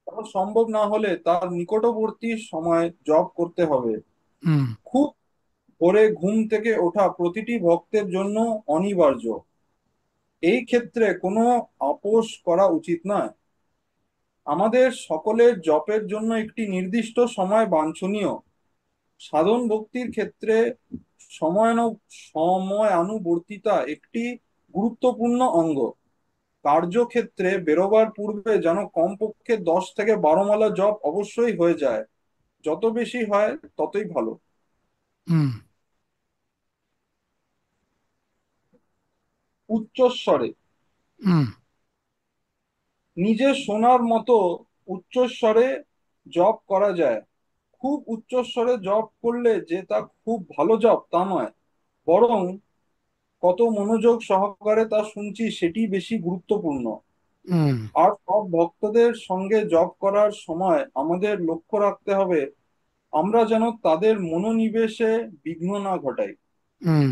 তা সম্ভব না হলে তার নিকটবর্তী সময় জপ করতে হবে। হুম খুব ভোরে ঘুম থেকে ওঠা প্রতিটি ভক্তের জন্য অনিবার্য, এই ক্ষেত্রে কোনো আপোষ করা উচিত নয়। আমাদের সকলের জপের জন্য একটি নির্দিষ্ট সময় বাঞ্ছনীয়। সাধন ভক্তির ক্ষেত্রে সময়ানুবর্তিতা একটি গুরুত্বপূর্ণ অঙ্গ। কার্যক্ষেত্রে বেরোবার পূর্বে যেন কমপক্ষে 10 থেকে 12 মালা জপ অবশ্যই হয়ে যায়, যত বেশি হয় ততই ভালো। হুম উচ্চস্বরে, হুম নিজে শোনার মতো উচ্চস্বরে জপ করা যায়। খুব উচ্চস্বরে জপ করলে যে তা খুব ভালো জপ তা নয়, বরং কত মনোযোগ সহকারে তা শুনছি সেটি বেশি গুরুত্বপূর্ণ। হুম আর সব ভক্তদের সঙ্গে জপ করার সময় আমাদের লক্ষ্য রাখতে হবে আমরা যেন তাদের মনোনিবেশে বিঘ্ন না ঘটাই। হুম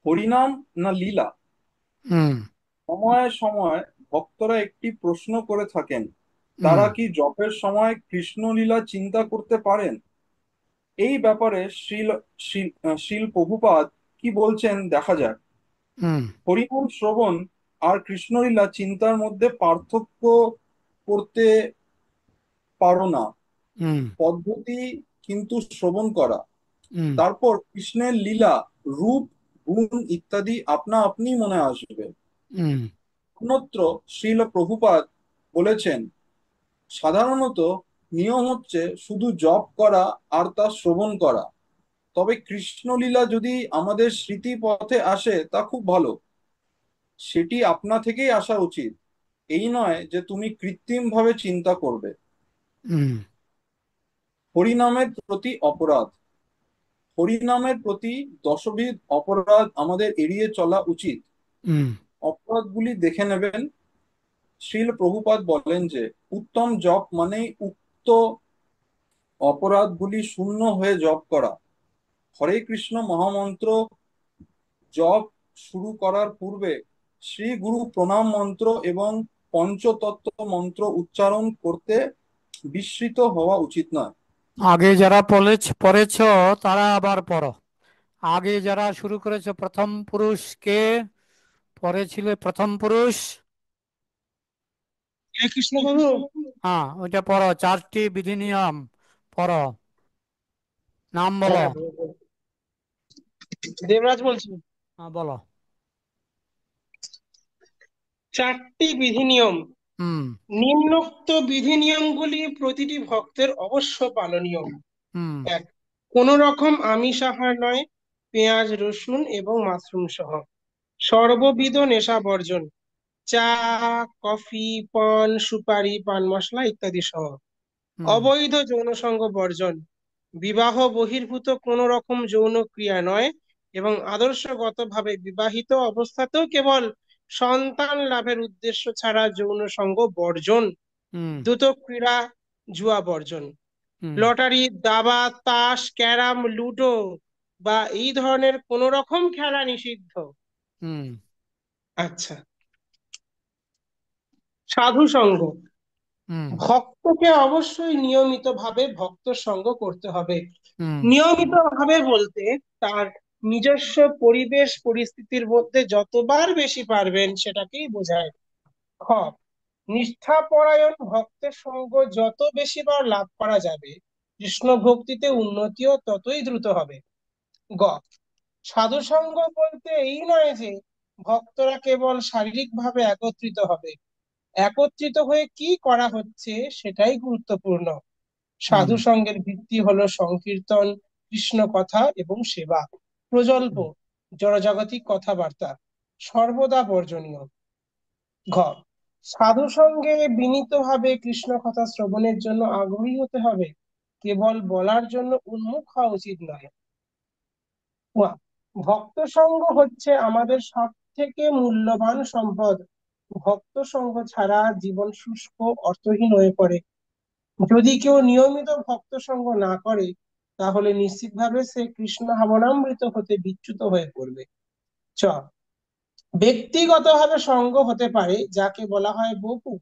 হরিনাম না লীলা, হুম। সময়ে সময়ে ভক্তরা একটি প্রশ্ন করে থাকেন, হুম। তারা কি জপের সময় কৃষ্ণলীলা চিন্তা করতে পারেন? এই ব্যাপারে শ্রীল প্রভুপাদ কি বলছেন দেখা যাক। হুম। হরিনাম শ্রবণ আর কৃষ্ণলীলা চিন্তার মধ্যে পার্থক্য করতে পারো না হুম। পদ্ধতি কিন্তু শ্রবণ করা। হুম। তারপর কৃষ্ণের লীলা, রূপ, গুণ ইত্যাদি আপনা আপনি মনে আসবে। হুম। অন্যত্র শ্রীল প্রভুপাদ বলেছেন, সাধারণত নিয়ম হচ্ছে শুধু জপ করা আর তা শ্রবণ করা। তবে কৃষ্ণলীলা যদি আমাদের স্মৃতি পথে আসে তা খুব ভালো, সেটি আপনা থেকেই আসা উচিত। এই নয় যে তুমি কৃত্রিম ভাবে চিন্তা করবে। হুম। হরিনামের প্রতি অপরাধ। হরিনামের প্রতি দশবিধ অপরাধ আমাদের এড়িয়ে চলা উচিত। হুম। অপরাধগুলি দেখে নেবেন। শ্রীল প্রভুপাদ বলেন যে উত্তম জপ মানেই উক্ত অপরাধগুলি শূন্য হয়ে জপ করা। হরে কৃষ্ণ মহামন্ত্র জপ শুরু করার পূর্বে শ্রী গুরু প্রণাম মন্ত্র এবং পঞ্চতত্ত্ব মন্ত্র উচ্চারণ করতে বিস্মৃত হওয়া উচিত নয়। আগে যারা পড়েছ তারা আবার পড়ো। আগে যারা শুরু করেছো, প্রথম পুরুষ কে পড়েছিল? প্রথম পুরুষ। হে কৃষ্ণ বাবু। হ্যাঁ, ওইটা পড়ো, 4টি বিধি নিয়ম পড়ো। নাম বলো। হ্যাঁ, দেবরাজ বলছি। হ্যাঁ, বলো। 4টি বিধি নিয়ম। হুম। নিম্নোক্ত বিধি নিয়মগুলি প্রতিটি ভক্তের অবশ্য পালনীয়। হুম। 1, কোনো রকম আমিষ আহার নয়, পেঁয়াজ রসুন এবং মাশরুম সহ। সর্ববিধ নেশা বর্জন, চা, কফি, পান, সুপারি, পান মশলা ইত্যাদি সহ। হুম। অবৈধ যৌন সঙ্গ বর্জন, বিবাহ বহির্ভূত কোনো রকম যৌন ক্রিয়া নয় এবং আদর্শগতভাবে বিবাহিত অবস্থাতেও কেবল সন্তান লাভের উদ্দেশ্য ছাড়া যৌন সঙ্গ বর্জন। হুম। দ্রুত ক্রীড়া, জুয়া বর্জন। হুম। লটারি, দাবা, তাস, ক্যারাম, লুডো বা এই ধরনের কোন রকম খেলা নিষিদ্ধ। হুম। আচ্ছা, সাধু সঙ্গ। হুম। ভক্তকে অবশ্যই নিয়মিতভাবে ভক্ত সঙ্গ করতে হবে। হুম। নিয়মিতভাবে বলতে তার নিজস্ব পরিবেশ পরিস্থিতির মধ্যে যতবার বেশি পারবেন সেটাকেই বোঝায়। খ, নিষ্ঠাপরায়ণ ভক্তের সঙ্গ যত বেশিবার লাভ করা যাবে, কৃষ্ণ ভক্তিতে উন্নতিও ততই দ্রুত হবে। গ, সাধু সঙ্গ বলতে এই নয় যে ভক্তরা কেবল শারীরিকভাবে একত্রিত হবে, একত্রিত হয়ে কি করা হচ্ছে সেটাই গুরুত্বপূর্ণ। হুম। সাধু সঙ্গের ভিত্তি হলো সংকীর্তন, কৃষ্ণ কথা এবং সেবা। প্রজল্প, জড়জাগতিক কথাবার্তা সর্বদা বর্জনীয়। ঘ, সাধু সঙ্গে বিনীতভাবে কৃষ্ণ কথা শ্রবণের জন্য আগ্রহী হতে হবে, কেবল বলার জন্য উন্মুখ হওয়া উচিত নয়। ওয়া, ভক্ত সঙ্গ হচ্ছে আমাদের সব থেকে মূল্যবান সম্পদ। ভক্ত সঙ্গ ছাড়া জীবন শুষ্ক, অর্থহীন হয়ে পড়ে। যদি কেউ নিয়মিত ভক্ত সঙ্গ না করে তাহলে নিশ্চিতভাবে সে কৃষ্ণ ভাবনামৃত হতে বিচ্যুত হয়ে পড়বে। চ, ব্যক্তিগতভাবে সঙ্গ হতে পারে যাকে বলা হয় বপু,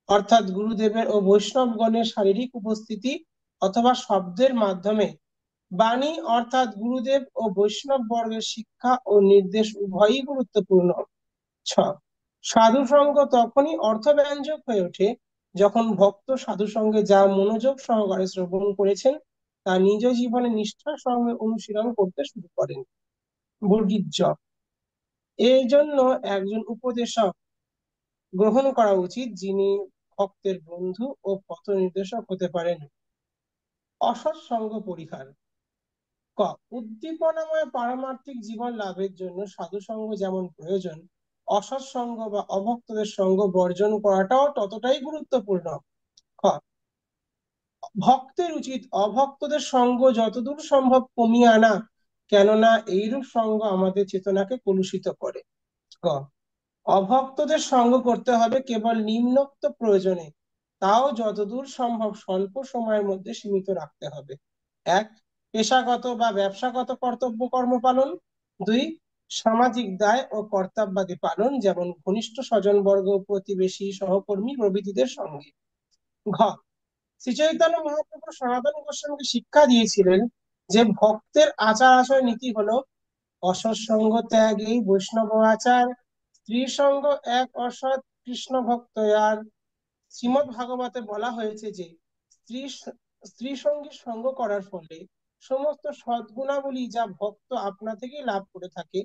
অর্থাৎ গুরুদেবের ও বৈষ্ণবগণের শারীরিক উপস্থিতি অথবা শব্দের মাধ্যমে। বাণী অর্থাৎ গুরুদেব ও বৈষ্ণব বর্গের শিক্ষা ও নির্দেশ উভয়ই গুরুত্বপূর্ণ। ছ, সাধু সঙ্গ তখনই অর্থব্যঞ্জক হয়ে ওঠে যখন ভক্ত সাধু সঙ্গে যা মনোযোগ সহকারে শ্রবণ করেছেন তা নিজ জীবনে নিষ্ঠার সঙ্গে অনুশীলন করতে শুরু করেন। বর্গীর জ, এই জন্য একজন উপদেশক গ্রহণ করা উচিত যিনি ভক্তের বন্ধু ও পথ নির্দেশক হতে পারেন। অসৎ সঙ্গ পরিহার। ক, উদ্দীপনাময় পারমার্থিক জীবন লাভের জন্য সাধু সঙ্গ যেমন প্রয়োজন, অসৎ সঙ্গ বা অভক্তদের সঙ্গ বর্জন করাটাও ততটাই গুরুত্বপূর্ণ। খ, ভক্তের উচিত অভক্তদের সঙ্গ যতদূর সম্ভব কমিয়ে আনা, কেননা এইরূপ সঙ্গ আমাদের চেতনাকে কলুষিত করে। গ, অভক্তদের সঙ্গ করতে হবে কেবল নিম্নোক্ত প্রয়োজনে, তাও যতদূর সম্ভব স্বল্প সময়ের মধ্যে সীমিত রাখতে হবে। 1, পেশাগত বা ব্যবসাগত কর্তব্য কর্ম পালন। 2, সামাজিক দায় ও কর্তব্যাদি পালন, যেমন ঘনিষ্ঠ স্বজনবর্গ, প্রতিবেশী, সহকর্মী প্রভৃতিদের সঙ্গে। ঘ, শ্রী চৈতন্য মহাপ্রভু সনাতন গোস্বামীকে শিক্ষা দিয়েছিলেন যে ভক্তের আচার আচরণ নীতি হলো অসৎসঙ্গ ত্যাগ, এই বৈষ্ণব আচার, স্ত্রী সঙ্গ এক অসৎ কৃষ্ণ ভক্ত আর। শ্রীমদ্ ভাগবতে বলা হয়েছে যে স্ত্রী স্ত্রী সঙ্গী সঙ্গ করার ফলে সমস্ত সদ্গুণাবলী যা ভক্ত আপনা থেকেই লাভ করে থাকে,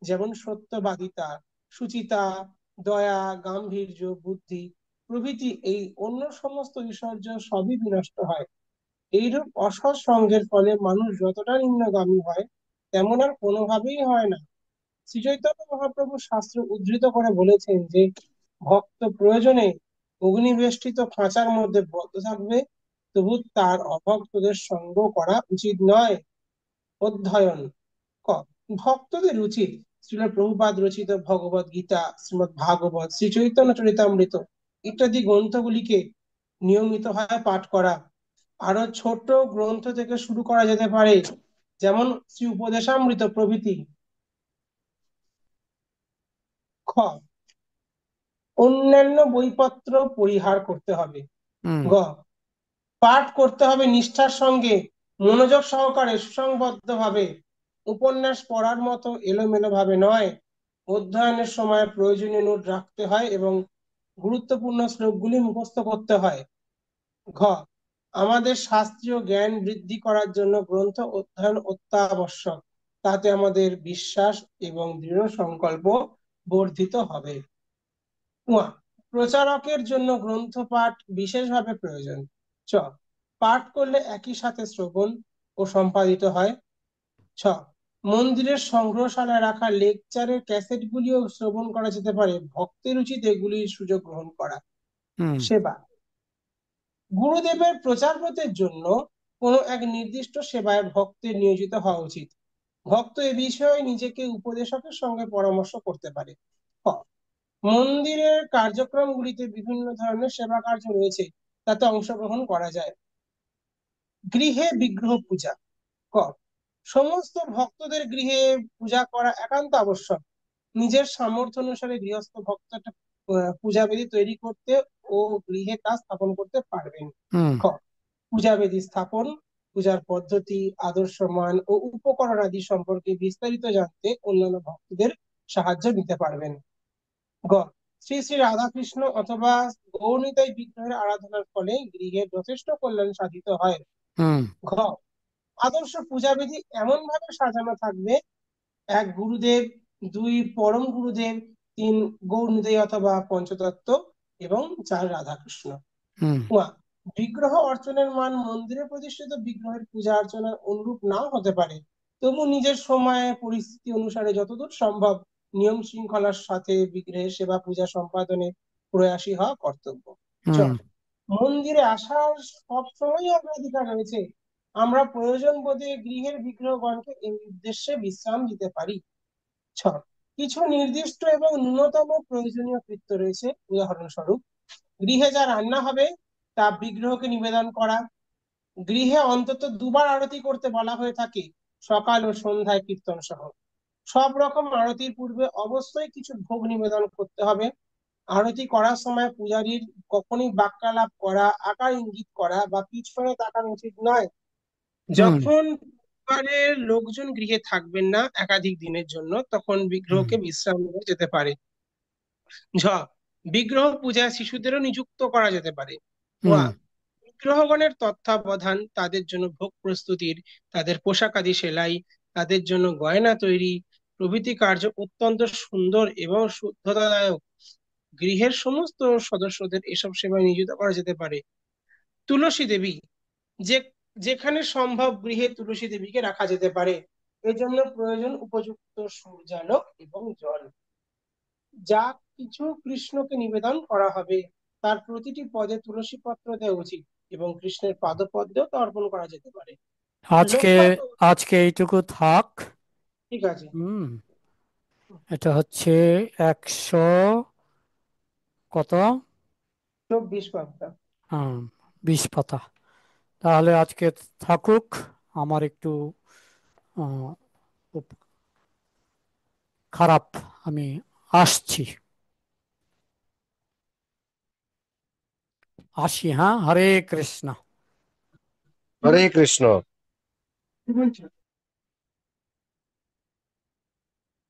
যেমন সত্যবাদিতা, সুচিতা, দয়া, গাম্ভীর্য, বুদ্ধি প্রভৃতি, এই অন্য সমস্ত ঐশ্বর্য সবই বিনষ্ট হয়। এইরূপ অসৎ সঙ্গের ফলে মানুষ যতটা নিম্নগামী হয় তেমন আর কোনোভাবেই হয় না। শ্রী চৈতন্য মহাপ্রভু শাস্ত্র উদ্ধৃত করে বলেছেন যে ভক্ত প্রয়োজনে অগ্নিবেষ্টিত খাঁচার মধ্যে বদ্ধ থাকবে, তবু তার অভক্তদের সঙ্গ করা উচিত নয়। অধ্যয়ন। ক, ভক্তদের উচিত শ্রীল প্রভুপাদ রচিত ভগবত গীতা, শ্রীমদ্ ভাগবত, শ্রী চৈতন্য চরিতামৃত ইত্যাদি গ্রন্থগুলিকে নিয়মিতভাবে পাঠ করা। আরো ছোট গ্রন্থ থেকে শুরু করা যেতে পারে, যেমন শ্রী উপদেশামৃত প্রভৃতি। খ, অন্যান্য বইপত্র পরিহার করতে হবে। হুম গ, পাঠ করতে হবে নিষ্ঠার সঙ্গে, মনোযোগ সহকারে, সুসংবদ্ধ ভাবে। উপন্যাস পড়ার মতো এলোমেলো ভাবে নয়। অধ্যয়নের সময় প্রয়োজনীয় নোট রাখতে হয় এবং গুরুত্বপূর্ণ শ্লোকগুলি মুখস্থ করতে হয়। ঘ, আমাদের শাস্ত্রীয় জ্ঞান বৃদ্ধি করার জন্য গ্রন্থ অধ্যয়ন অত্যাবশ্যক। তাতে আমাদের বিশ্বাস এবং দৃঢ় সংকল্প বর্ধিত হবে। উয়া, প্রচারকের জন্য গ্রন্থ পাঠ বিশেষভাবে প্রয়োজন। চ, পাঠ করলে একই সাথে শ্রবণ ও সম্পাদিত হয়। ছ, মন্দিরের সংগ্রহশালায় রাখা লেকচারের ক্যাসেটগুলিও শ্রবণ করা যেতে পারে। ভক্তের উচিত এগুলির সুযোগ গ্রহণ করা। হুম সেবা। গুরুদেবের প্রচার ব্রতের জন্য কোনো এক নির্দিষ্ট সেবায় ভক্তের নিয়োজিত হওয়া উচিত। ভক্ত এ বিষয়ে নিজেকে উপদেশকের সঙ্গে পরামর্শ করতে পারে। খ, মন্দিরের কার্যক্রমগুলিতে বিভিন্ন ধরনের সেবা কার্য রয়েছে, তাতে অংশগ্রহণ করা যায়। গৃহে বিগ্রহ পূজা। ক, সমস্ত ভক্তদের গৃহে পূজা করা একান্ত আবশ্যক। নিজের সামর্থ্য অনুসারে গৃহস্থ ভক্ত একটা পূজাবেদী তৈরি করতে ও গৃহে তা স্থাপন করতে পারবেন। হুম খ, পূজাবেদী স্থাপন, পূজার পদ্ধতি, আদর্শ মান ও উপকরণ আদি সম্পর্কে বিস্তারিত জানতে অন্যান্য ভক্তদের সাহায্য নিতে পারবেন। গ, শ্রী শ্রী রাধাকৃষ্ণ অথবা গৌরনিতাই বিগ্রহের আরাধনার ফলে গৃহে যথেষ্ট কল্যাণ সাধিত হয়। হুম ঘ, আদর্শ পূজাবিধি এমন ভাবে সাজানো থাকবে: এক গুরুদেব, দুই পরম গুরুদেব, তিন গৌরনিতাই অথবা পঞ্চতত্ত্ব এবং চার রাধাকৃষ্ণ। হুম উয়া, বিগ্রহ অর্চনের মান মন্দিরে প্রতিষ্ঠিত বিগ্রহের পূজা অর্চনার অনুরূপ নাও হতে পারে, তবু নিজের সময় পরিস্থিতি অনুসারে যতদূর সম্ভব নিয়ম শৃঙ্খলার সাথে বিগ্রহের সেবা পূজা সম্পাদনে প্রয়াসী হওয়া কর্তব্য। চ, হুম মন্দিরে আসার সবসময় অগ্রাধিকার রয়েছে। আমরা প্রয়োজন বোধে গৃহের বিগ্রহগণকে এই উদ্দেশ্যে বিশ্রাম দিতে পারি। ছ, কিছু নির্দিষ্ট এবং ন্যূনতম প্রয়োজনীয় কৃত্য রয়েছে। উদাহরণস্বরূপ, গৃহে যা রান্না হবে তা বিগ্রহকে নিবেদন করা। গৃহে অন্তত দুবার আরতি করতে বলা হয়ে থাকে, সকাল ও সন্ধ্যায় কীর্তন সহ। সব রকম আরতির পূর্বে অবশ্যই কিছু ভোগ নিবেদন করতে হবে। আরতি করার সময় পূজারীর কখনই বাক্যালাপ করা, আকার ইঙ্গিত করা বা পিছনে তাকানো উচিত নয়। হুম যখন পরিবারের লোকজন গৃহে থাকবেন না একাধিক দিনের জন্য, তখন হুম বিগ্রহকে বিশ্রাম নিতে যেতে পারে। ঝ, বিগ্রহ পূজায় শিশুদেরও নিযুক্ত করা যেতে পারে। ওয়া, হুম বিগ্রহগণের তত্ত্বাবধান, তাদের জন্য ভোগ প্রস্তুতির, তাদের পোশাক আদি সেলাই, তাদের জন্য গয়না তৈরি প্রভৃতি কার্য অত্যন্ত সুন্দর এবং শুদ্ধতাদায়ক। গৃহের সমস্ত সদস্যদের এসব সেবায় নিয়োজিত করা যেতে পারে। তুলসী দেবী, যে যেখানে সম্ভব গৃহে তুলসী দেবীকে রাখা যেতে পারে। এজন্য প্রয়োজন উপযুক্ত সূর্যালো এবং জল। যা কিছু কৃষ্ণকে নিবেদন করা হবে তার প্রতিটি পদে তুলসী পত্র দেওয়া উচিত এবং কৃষ্ণের পাদপদ্মেও তা অর্পণ করা যেতে পারে। আজকে লক্ষ্য, আজকে এইটুকু থাক। ঠিক আছে। হুম এটা হচ্ছে 100 কত 24 পাতা। হুম 20 পাতা। তাহলে আজকে থাকুক। আমার একটু আহ, উপ- খারাপ। আমি আসছি, আসি। হ্যাঁ, হরে কৃষ্ণ। হরে কৃষ্ণ।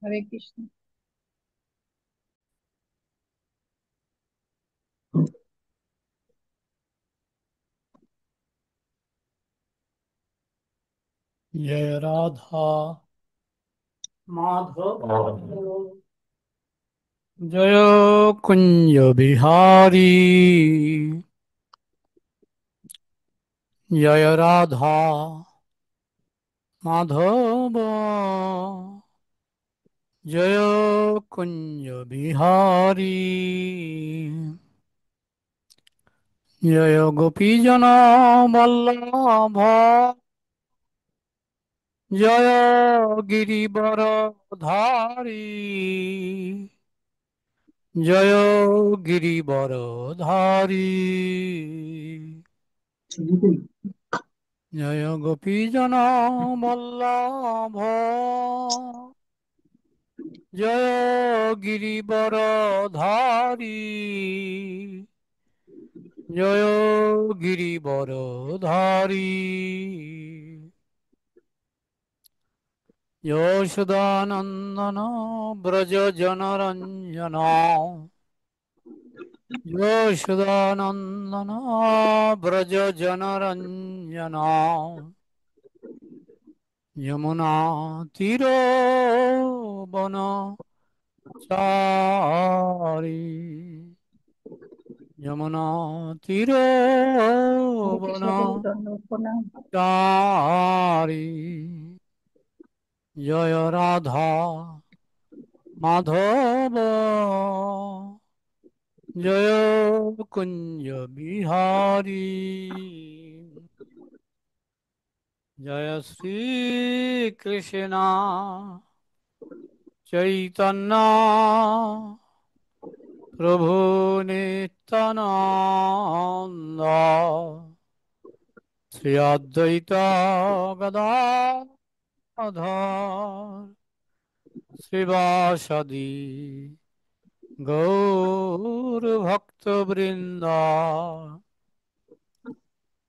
হরে কৃষ্ণ। জয় রাধা মাধব, জয় কুঞ্জ বিহারী, জয় রাধা মাধব, জয় কুঞ্জ বিহারী, জয় গোপীজন বল্লভ, জয় গিরিবর ধারী, জয় গিরিবর ধারী, জয় গোপীজন বল্লভ, জয় গিরিবর ধারী, জয় গিরিবর ধারী, যশোদানন্দন ব্রজ জনরঞ্জন, যশোদানন্দন ব্রজ জনরঞ্জন, যমুনা তীর বন চারি, যমুনা তীর হরে বন কৃষ্ণ প্রভু, দণ্ডবত প্রণাম। চারি, জয় রাধা মাধব, জয় কুঞ্জ বিহারী, জয় শ্রী কৃষ্ণ চৈতন্য প্রভু নিত্যানন্দ, শ্রী অদ্বৈত গদাধর শ্রীবাসদি গৌর ভক্তবৃন্দ।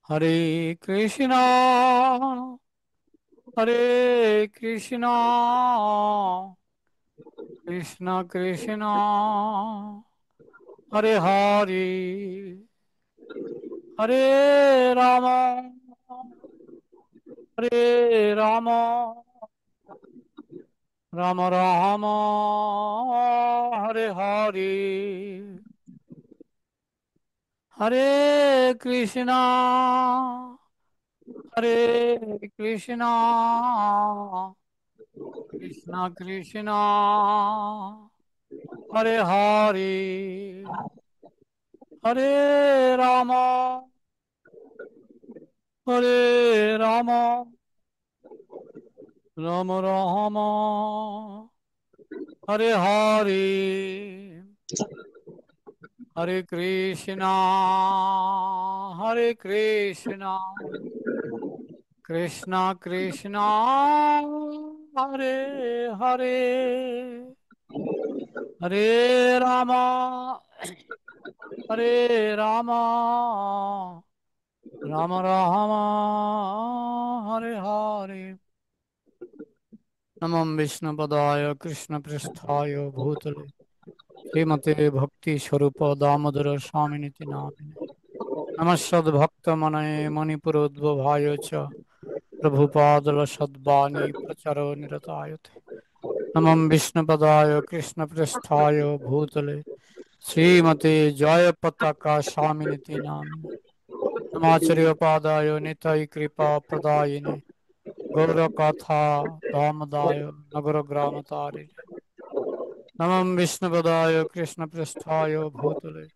হরে কৃষ্ণ হরে কৃষ্ণ, কৃষ্ণ কৃষ্ণ হরে হরে, হরে রাম হরে রাম, রাম রাম হরে হরে, হরে কৃষ্ণ হরে কৃষ্ণ, কৃষ্ণ কৃষ্ণ হরে হরে, হরে রাম হরে রাম, রাম রাম হরে হরে, হরে কৃষ্ণ হরে কৃষ্ণ, কৃষ্ণ কৃষ্ণ হরে হরে, হরে রাম হরে রাম, রাম রাম হরে হরে। নমো বিষ্ণুপদায় কৃষ্ণপৃষ্ঠায় ভূতলে শ্রীমতে ভক্তি স্বরূপ দামোদর স্বামিনিতি নামিনে। নমস্যদ্ভক্তমনয়ে মণিপুरोद्भवाय च प्रभुपादलसद्वाणी प्रचरो निरतायते। नमो विष्णुपदाय कृष्णपृष्ठाय भूतले श्रीमते जयपताका स्वामिनिति नामिने। नमाचार्यपादाय निताय कृपा प्रदायिने गौरकथा दामदाय नगरग्रामतारिणे। नमो विष्णुपदाय कृष्णपृष्ठाय भूतले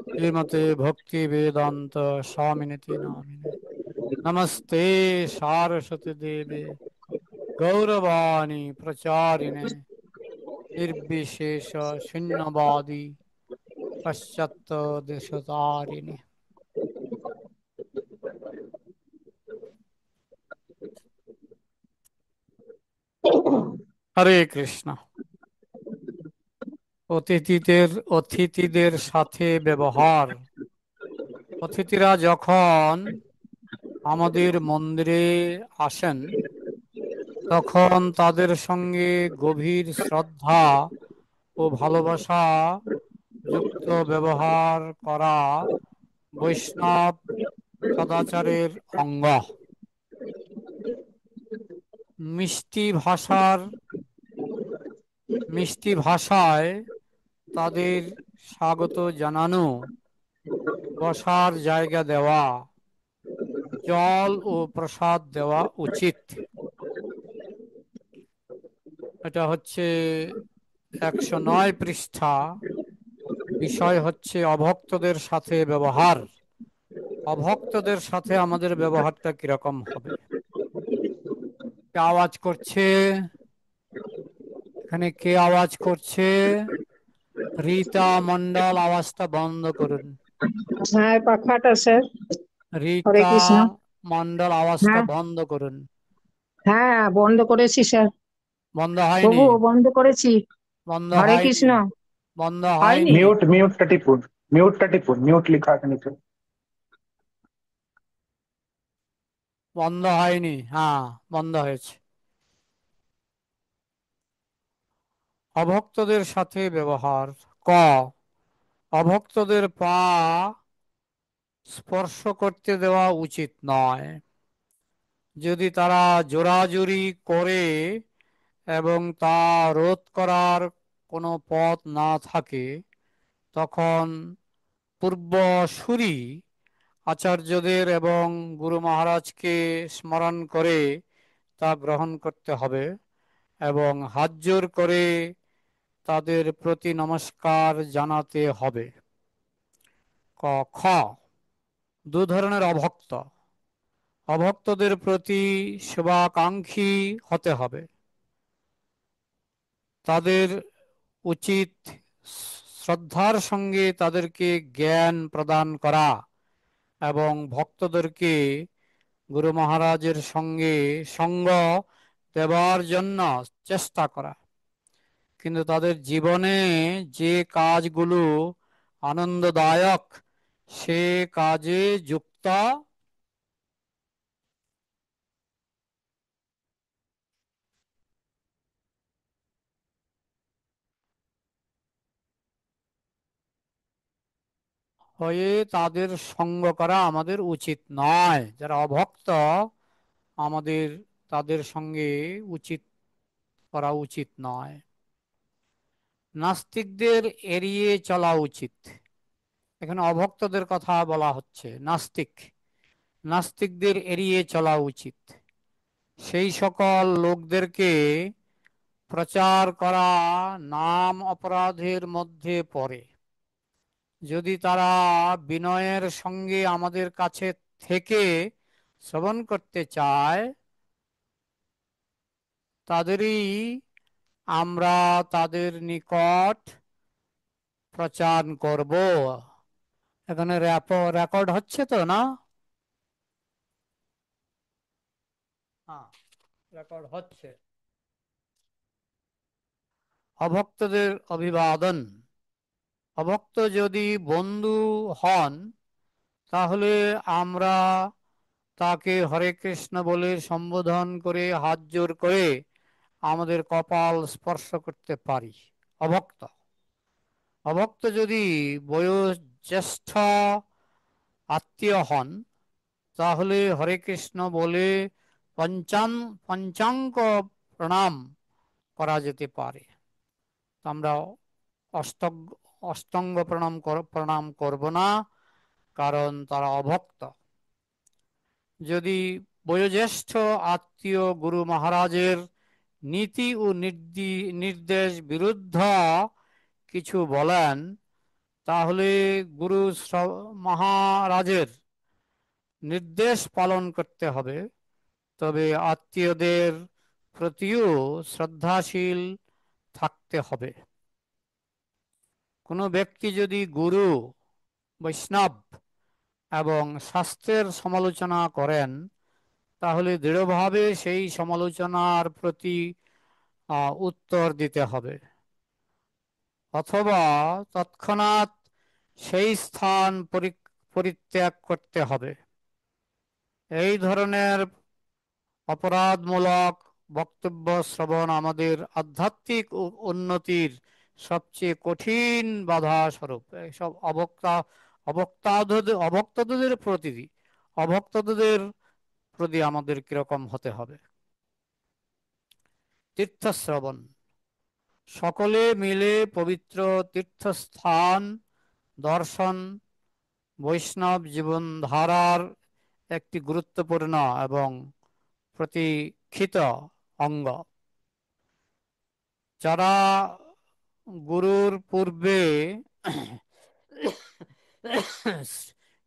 श्रीमते भक्ति वेदांत स्वामिनिति नामिने। नमस्ते सारस्वती देवे गौरवाणी प्रचारिणे निर्विशेष शून्यवादी पश्चात देशतारिणे। हरे कृष्णा। অতিথিদের সাথে ব্যবহার। অতিথিরা যখন আমাদের মন্দিরে আসেন তখন তাদের সঙ্গে গভীর শ্রদ্ধা ও ভালোবাসা যুক্ত ব্যবহার করা বৈষ্ণব সদাচারের অঙ্গ। মিষ্টি ভাষায় তাদের স্বাগত জানানো, বসার জায়গা দেওয়া, জল ও প্রসাদ দেওয়া উচিত। এটা হচ্ছে 109 পৃষ্ঠা। বিষয় হচ্ছে অভক্তদের সাথে ব্যবহার। অভক্তদের সাথে আমাদের ব্যবহারটা কিরকম হবে? কে আওয়াজ করছে? এখানে কে আওয়াজ করছে? রীতা মন্ডল, আওয়াজটা বন্ধ করুন। হ্যাঁ, পাখাটা স্যার। হরে রীতা কৃষ্ণ। মন্ডল, আওয়াজটা হ্যাঁ বন্ধ করুন। হ্যাঁ, বন্ধ করেছি স্যার। বন্ধ প্রভু, হয়নি? বন্ধ করেছি। বন্ধ হরে হয়নি? কৃষ্ণ। বন্ধ হয়নি? হয়নি? মিউটটা টিপুন, মিউট লেখা আছে নিচে। বন্ধ হয়নি? হ্যাঁ, বন্ধ হয়েছে। অভক্তদের সাথে ব্যবহার। ক, অভক্তদের পা স্পর্শ করতে দেওয়া উচিত নয়। যদি তারা জোরাজুরি করে এবং তা রোধ করার কোনো পথ না থাকে তখন পূর্বসূরি আচার্যদের এবং গুরু মহারাজকে স্মরণ করে তা গ্রহণ করতে হবে এবং হাত জোর করে তাদের প্রতি নমস্কার জানাতে হবে। খ, দু ধরনের অভক্ত। অভক্তদের প্রতি শুভাকাঙ্ক্ষী হতে হবে। তাদের উচিত শ্রদ্ধার সঙ্গে তাদেরকে জ্ঞান প্রদান করা এবং ভক্তদেরকে গুরু মহারাজের সঙ্গে সঙ্গ দেওয়ার জন্য চেষ্টা করা। কিন্তু তাদের জীবনে যে কাজগুলো আনন্দদায়ক সে কাজে যুক্ত হয়ে তাদের সঙ্গ করা আমাদের উচিত নয়। যারা অভক্ত আমাদের তাদের সঙ্গে করা উচিত নয়। নাস্তিকদের এড়িয়ে চলা উচিত। এখানে অভক্তদের কথা বলা হচ্ছে। নাস্তিকদের এড়িয়ে চলা উচিত। সেই সকল লোকদেরকে প্রচার করা নাম অপরাধের মধ্যে পড়ে। যদি তারা বিনয়ের সঙ্গে আমাদের কাছে থেকে শ্রবণ করতে চায় তাদেরই আমরা তাদের নিকট প্রচার করব। এখানে রেকর্ড হচ্ছে তো না? হ্যাঁ, রেকর্ড হচ্ছে। অভক্তদের অভিবাদন। অভক্ত যদি বন্ধু হন তাহলে আমরা তাকে হরে কৃষ্ণ বলে সম্বোধন করে হাত জোর করে আমাদের কপাল স্পর্শ করতে পারি। অভক্ত অভক্ত যদি বয়োজ্যেষ্ঠ আত্মীয় হন তাহলে হরে কৃষ্ণ বলে পঞ্চাঙ্গ প্রণাম করা যেতে পারে। আমরা অষ্টঙ্গ অষ্টাঙ্গ প্রণাম করব না, কারণ তারা অভক্ত। যদি বয়োজ্যেষ্ঠ আত্মীয় গুরু মহারাজের নীতি ও নির্দেশ বিরুদ্ধ কিছু বলেন তাহলে গুরু মহারাজের নির্দেশ পালন করতে হবে। তবে আত্মীয়দের প্রতিও শ্রদ্ধাশীল থাকতে হবে। কোনো ব্যক্তি যদি গুরু, বৈষ্ণব এবং শাস্ত্রের সমালোচনা করেন তাহলে দৃঢ়ভাবে সেই সমালোচনার প্রতি উত্তর দিতে হবে। অথবা তৎক্ষণাৎ সেই স্থান পরিত্যাগ করতে হবে। এই ধরনের অপরাধমূলক বক্তব্য শ্রবণ আমাদের আধ্যাত্মিক উন্নতির সবচেয়ে কঠিন বাধা স্বরূপ। এইসব অভক্তদের প্রতি আমাদের কিরকম হতে হবে। তীর্থশ্রবণ, সকলে মিলে পবিত্র তীর্থস্থান দর্শন বৈষ্ণব জীবনধারার একটি গুরুত্বপূর্ণ এবং প্রতীক্ষিত অঙ্গ। যারা গুরুর পূর্বে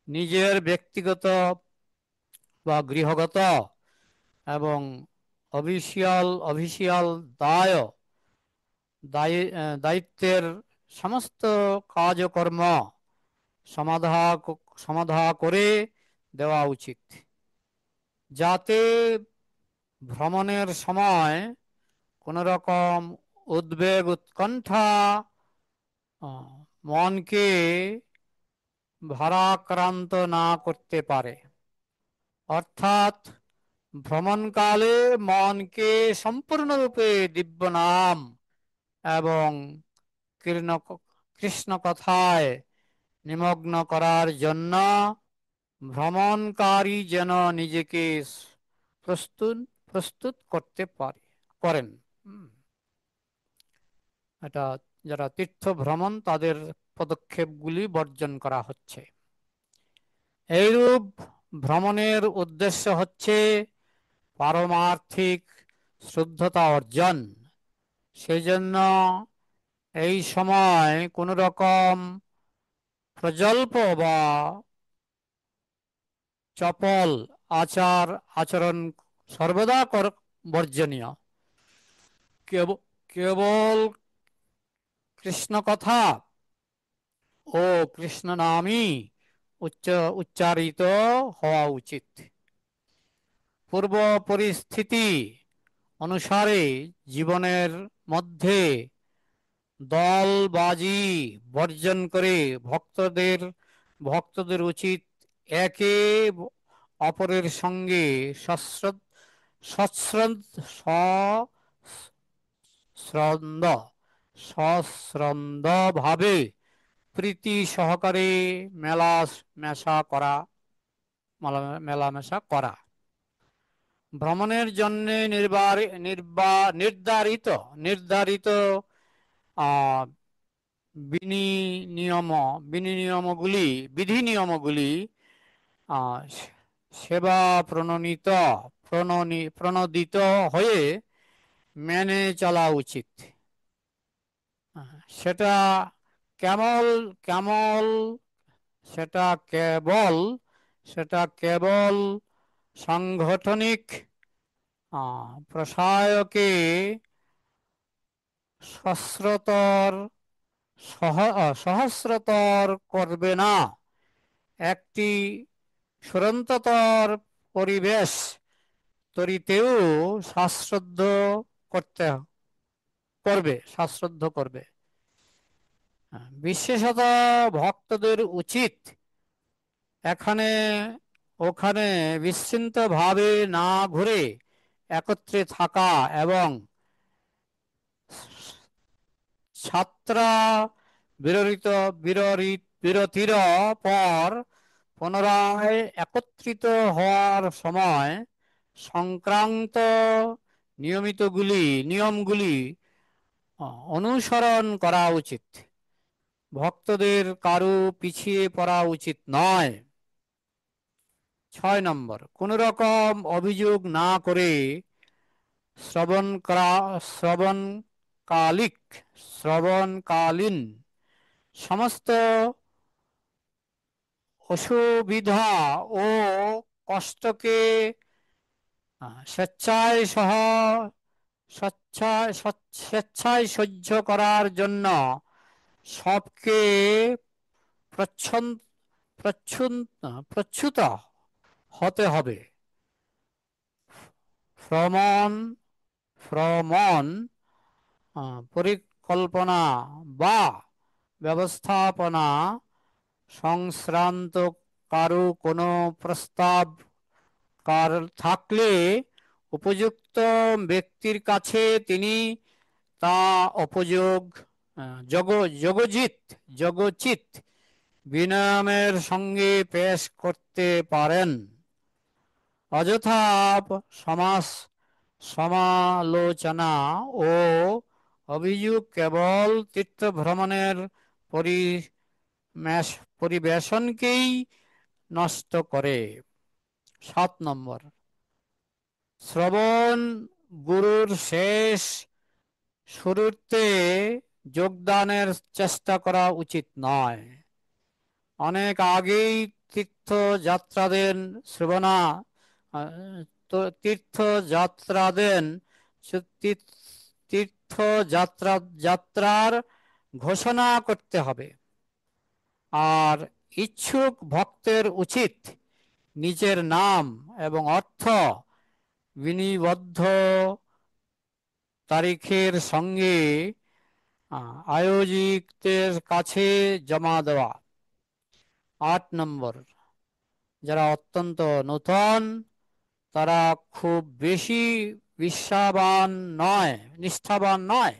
নিজের ব্যক্তিগত বা গৃহগত এবং অফিসিয়াল দায়িত্বের সমস্ত কাজকর্ম সমাধা করে দেওয়া উচিত, যাতে ভ্রমণের সময় কোনো রকম উদ্বেগ উৎকণ্ঠা মনকে ভারাক্রান্ত না করতে পারে। অর্থাৎ ভ্রমণকালে মনকে সম্পূর্ণরূপে দিব্য নাম এবং কৃষ্ণ কথায় নিমগ্ন করার জন্য ভ্রমণকারী যেন নিজেকে প্রস্তুত করতে করেন। এটা যারা তীর্থ ভ্রমণ তাদের পদক্ষেপগুলি বর্জন করা হচ্ছে। এইরূপ ভ্রমণের উদ্দেশ্য হচ্ছে পারমার্থিক শুদ্ধতা অর্জন। সেজন্য এই সময় কোন রকম প্রজল্প বা চপল আচরণ সর্বদা বর্জনীয়। কেবল কৃষ্ণ কথা ও কৃষ্ণ নামই উচ্চারিত হওয়া উচিত। পূর্ব পরিস্থিতি অনুসারে জীবনের মধ্যে দলবাজি বর্জন করে ভক্তদের উচিত একে অপরের সঙ্গে সশ্রদ্ধ ভাবে প্রীতি সহকারে মেলামেশা করা। ভ্রমণের জন্য নির্ধারিত বিধি নিয়মগুলি সেবা প্রণোদিত হয়ে মেনে চলা উচিত। সেটা কেবল সাংগঠনিক প্রসায়কে সহস্রতর করবে না, একটি সুরন্ততর পরিবেশ তৈরিতেও শ্বাসরুদ্ধ করবে। বিশেষত ভক্তদের উচিত এখানে ওখানে বিচ্ছিন্ন ভাবে না ঘুরে একত্রে থাকা এবং ছাত্রা বিরতির পর পুনরায় একত্রিত হওয়ার সময় সংক্রান্ত নিয়মগুলি অনুসরণ করা উচিত। ভক্তদের কারো পিছিয়ে পড়া উচিত নয়। 6 নম্বর, কোন রকম অভিযোগ না করে শ্রবণকালীন সমস্ত অসুবিধা ও কষ্টকে স্বেচ্ছায় সহ্য করার জন্য সবকে প্রচ্ছুত হতে হবে। ভ্রমণ পরিকল্পনা বা ব্যবস্থাপনা সংক্রান্ত কারো কোনো প্রস্তাব থাকলে উপযুক্ত ব্যক্তির কাছে তিনি তা যগোচিত বিনয়ের সঙ্গে পেশ করতে পারেন। অযথা সমালোচনা ও অভিযোগ কেবল তীর্থভ্রমণের পরিবেশনকেই নষ্ট করে। 7 নম্বর, শ্রবণ গুরুর শেষ শুরুতে যোগদানের চেষ্টা করা উচিত নয়। অনেক আগেই তীর্থযাত্রাদের শ্রবণা তীর্থযাত্রাদের যাত্রার ঘোষণা করতে হবে। আর ইচ্ছুক ভক্তের উচিত নিজের নাম এবং অর্থ বিধিবদ্ধ তারিখের সঙ্গে আয়োজকদের কাছে জমা দেওয়া। 8 নম্বর, যারা অত্যন্ত নূতন তারা খুব বেশি নিষ্ঠাবান নয়,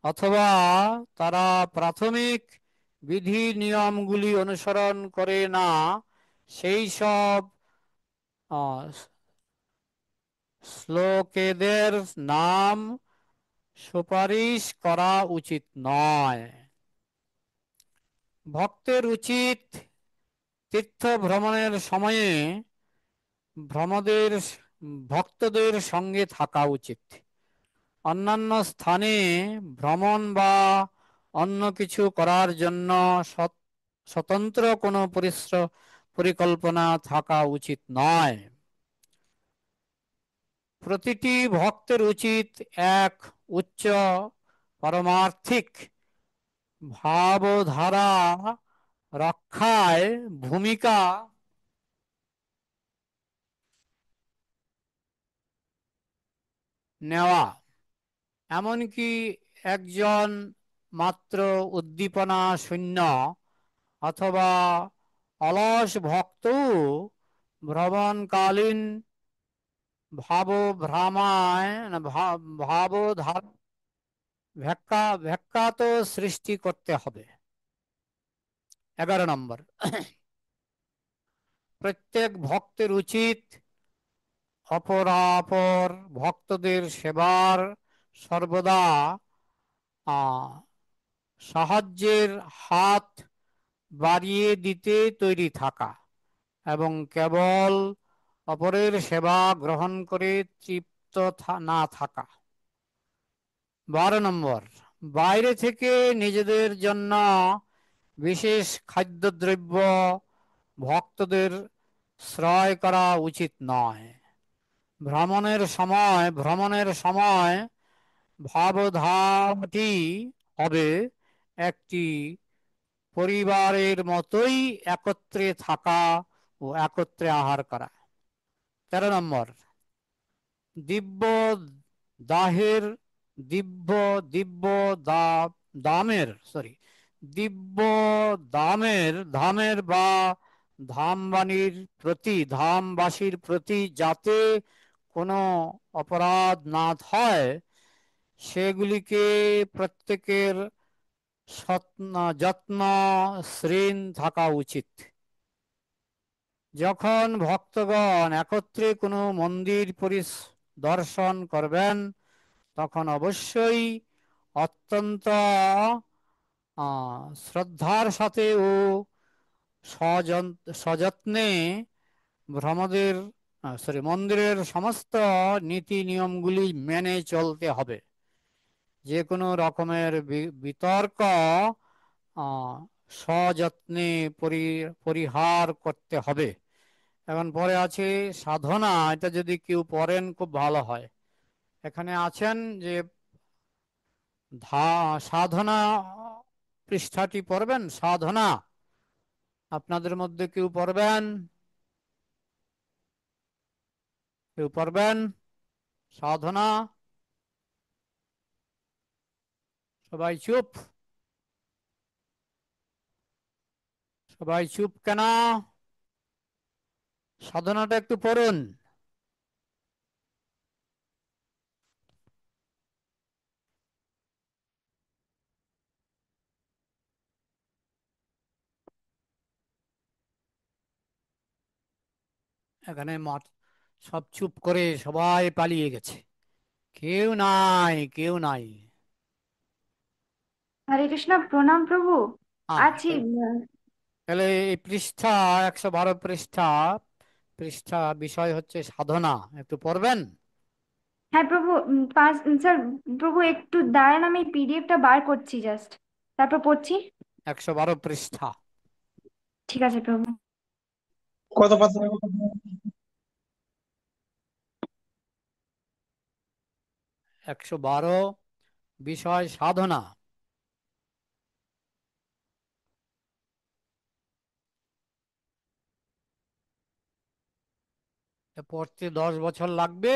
অথবা তারা প্রাথমিক বিধি নিয়মগুলি অনুসরণ করে না, সেই সব শ্লোকেদের নাম সুপারিশ করা উচিত নয়। ভক্তের উচিত তীর্থ ভ্রমণের সময়ে ভক্তদের সঙ্গে থাকা উচিত। অন্যান্য স্থানে ভ্রমণ বা অন্য কিছু করার জন্য স্বতন্ত্র কোনো পরিকল্পনা থাকা উচিত নয়। প্রতিটি ভক্তের উচিত এক উচ্চ পারমার্থিক ভাবধারা রক্ষায় ভূমিকা নেওয়া। এমনকি একজন মাত্র উদ্দীপনা শূন্য অথবা অলস ভক্তও ভ্রমণকালীন ব্যাখ্যাত সৃষ্টি করতে হবে। 11 নম্বর, প্রত্যেক ভক্তের উচিত অপরাপর ভক্তদের সেবার সর্বদা সাহায্যের হাত বাড়িয়ে দিতে তৈরি থাকা এবং কেবল অপরের সেবা গ্রহণ করে তৃপ্ত না থাকা। 12 নম্বর, বাইরে থেকে নিজেদের জন্য বিশেষ খাদ্যদ্রব্য ভক্তদের ক্রয় করা উচিত নয়। ভ্রমণের সময় ভাবধারাটি হবে একটি পরিবারের মতোই একত্রে থাকা ও একত্রে আহার করা। 13 নম্বর, দিব্য দাহের দিব্য দিব্য দামের দিব্য ধামের বা ধামবাসীর প্রতি যাতে কোনো অপরাধ না হয় সেগুলিকে প্রত্যেকের যত্নশীল থাকা উচিত। যখন ভক্তগণ একত্রে কোনো মন্দির পরিদর্শন করবেন তখন অবশ্যই অত্যন্ত শ্রদ্ধার সাথে ও সযত্নে মন্দিরের সমস্ত নীতি নিয়মগুলি মেনে চলতে হবে। যে কোনো রকমের বিতর্ক সযত্নে পরিহার করতে হবে। এখন পরে আছে সাধনা, এটা যদি কেউ পড়েন খুব ভালো হয়। এখানে আছেন যে সাধনা পৃষ্ঠাটি পড়বেন। সাধনা আপনাদের মধ্যে কেউ পড়বেন? সাধনা সবাই চুপ, সবাই চুপ কেন? সাধনাটা একটু পড়ুন। এখানে মঠ সব চুপ করে সবাই পালিয়ে গেছে, কেউ নাই, কেউ নাই। হরে কৃষ্ণ, প্রণাম প্রভু। হ্যাঁ, আছি। তাহলে এই পৃষ্ঠা 112 পৃষ্ঠা, পৃষ্ঠা বিষয় হচ্ছে সাধনা, একটু পড়বেন। হ্যাঁ প্রভু, স্যার, প্রভু একটু দাঁড়ান, আমি পিডিএফটা বার করছি জাস্ট, তারপর পড়ছি। 112 পৃষ্ঠা। ঠিক আছে প্রভু। কত পাতা? 112 বিষয় সাধনা। পড়তে 10 বছর লাগবে।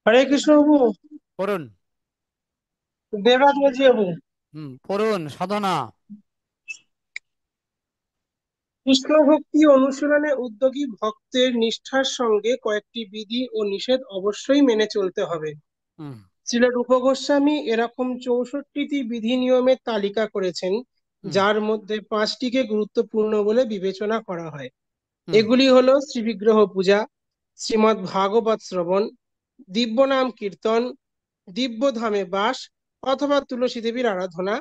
হরে কৃষ্ণ বাবু। পড়ুন। দেবরাজ বলছি বাবু। পড়ুন সাধনা। কৃষ্ণ ভক্তি অনুশীলনে উদ্যোগী ভক্তের নিষ্ঠার সঙ্গে কয়েকটি বিধি ও নিষেধ অবশ্যই মেনে চলতে হবে। হুম শ্রীল রূপ গোস্বামী এরকম 64টি বিধি নিয়মের তালিকা করেছেন, হুম যার মধ্যে 5টিকে গুরুত্বপূর্ণ বলে বিবেচনা করা হয়। হুম এগুলি হলো শ্রীবিগ্রহ পূজা, শ্রীমদ্ ভাগবত শ্রবণ, দিব্য নাম কীর্তন, দিব্য ধামে বাস অথবা তুলসী দেবীর আরাধনা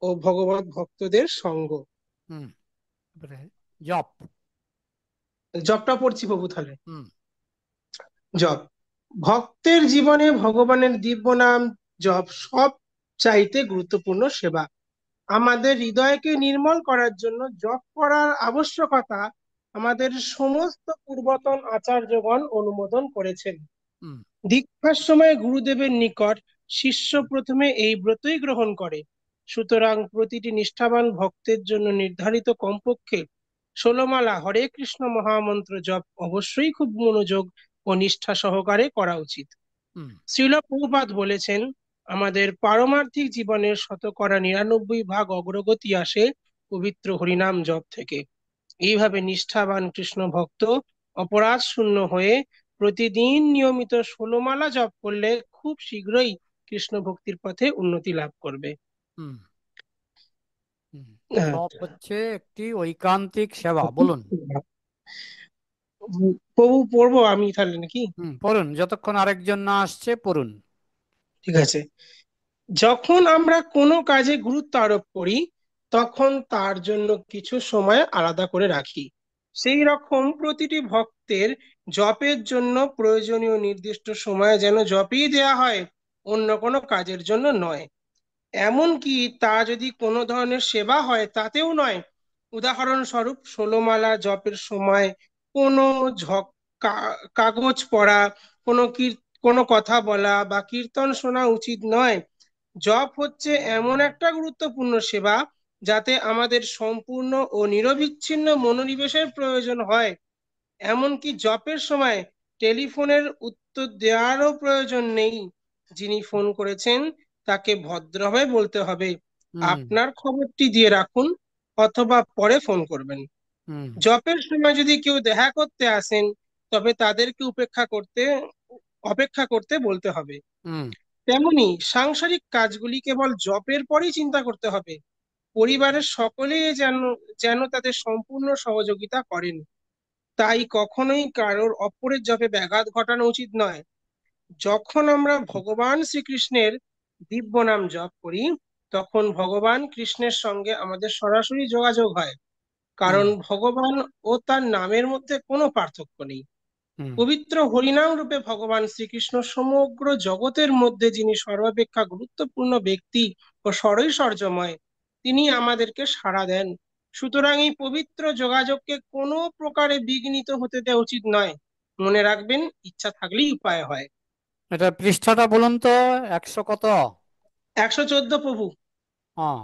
ও ভগবত ভক্তদের সঙ্গ। হুম তারপরে জপ। জপটা পড়ছি প্রভু তাহলে। হুম জপ ভক্তের জীবনে ভগবানের দিব্য নাম জপ সব চাইতে গুরুত্বপূর্ণ সেবা। আমাদের হৃদয়কে নির্মল করার জন্য জপ করার আবশ্যকতা আমাদের সমস্ত পূর্বতন আচার্যগণ অনুমোদন করেছেন। হুম দীক্ষার সময় গুরুদেবের নিকট শিষ্য প্রথমে এই ব্রতই গ্রহণ করে। সুতরাং প্রতিটি নিষ্ঠাবান ভক্তের জন্য নির্ধারিত কমপক্ষে 16 মালা হরে কৃষ্ণ মহামন্ত্র জপ অবশ্যই খুব মনোযোগ ও নিষ্ঠা সহকারে করা উচিত। হুম শ্রীল প্রভুপাদ বলেছেন, আমাদের পারমার্থিক জীবনের 99% অগ্রগতি আসে পবিত্র হরিনাম জপ থেকে। এইভাবে নিষ্ঠাবান কৃষ্ণ ভক্ত অপরাধ শূন্য হয়ে প্রতিদিন নিয়মিত 16 মালা জপ করলে খুব শীঘ্রই কৃষ্ণ ভক্তির পথে উন্নতি লাভ করবে। হুম হুম। হ্যাঁ। জপ হচ্ছে একটি ঐকান্তিক সেবা, বলুন। প্রভু পড়বো আমি তাহলে নাকি? পড়ুন, যতক্ষণ আরেকজন না আসছে পড়ুন। ঠিক আছে। যখন আমরা কোনো কাজে গুরুত্ব আরোপ করি তখন তার জন্য কিছু সময় আলাদা করে রাখি। সেই রকম প্রতিটি ভক্তের জপের জন্য প্রয়োজনীয় নির্দিষ্ট সময় যেন জপই দেয়া হয়, অন্য কোনো কাজের জন্য নয়। এমনকি তা যদি কোনো ধরনের সেবা হয় তাতেও নয়। উদাহরণস্বরূপ 16 মালা জপের সময় কোনো কাগজ পড়া, কোনো কথা বলা বা কীর্তন শোনা উচিত নয়। জপ হচ্ছে এমন একটা গুরুত্বপূর্ণ সেবা যাতে আমাদের সম্পূর্ণ ও নিরবিচ্ছিন্ন মনোনিবেশের প্রয়োজন হয়। এমনকি জপের সময় টেলিফোনের উত্তর দেওয়ারও প্রয়োজন নেই। যিনি ফোন করেছেন তাকে ভদ্রভাবে বলতে হবে, হুম আপনার খবরটি দিয়ে রাখুন অথবা পরে ফোন করবেন। হুম জপের সময় যদি কেউ দেখা করতে আসেন তবে তাদেরকে অপেক্ষা করতে বলতে হবে। হুম তেমনি সাংসারিক কাজগুলি কেবল জপের পরেই চিন্তা করতে হবে। পরিবারের সকলেই যেন যেন তাদের সম্পূর্ণ সহযোগিতা করেন। তাই কখনোই কারোর অপরের জপে ব্যাঘাত ঘটানো উচিত নয়। যখন আমরা ভগবান শ্রীকৃষ্ণের দিব্য নাম জপ করি তখন ভগবান কৃষ্ণের সঙ্গে আমাদের সরাসরি যোগাযোগ হয়, হুম কারণ ভগবান ও তার নামের মধ্যে কোনো পার্থক্য নেই। হুম পবিত্র হরিনাম রূপে ভগবান শ্রীকৃষ্ণ সমগ্র জগতের মধ্যে যিনি সর্বাপেক্ষা গুরুত্বপূর্ণ ব্যক্তি ও সরৈশ্বর্যময়, তিনি আমাদেরকে সাড়া দেন। সুতরাং এই পবিত্র যোগাযোগকে কোনো প্রকারে বিঘ্নিত হতে দেওয়া উচিত নয়। মনে রাখবেন, ইচ্ছা থাকলেই উপায় হয়। এটা পৃষ্ঠাটা বলুন তো, 100 কত? 114 প্রভু। হ্যাঁ,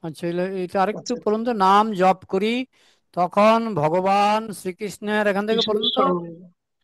আচ্ছা, এটা আরেকটু আচ্ছা, পড়ুন তো। নাম জপ করি তখন ভগবান শ্রীকৃষ্ণের, এখান থেকে কৃষ্ণ পড়ুন তো। স্মরণ।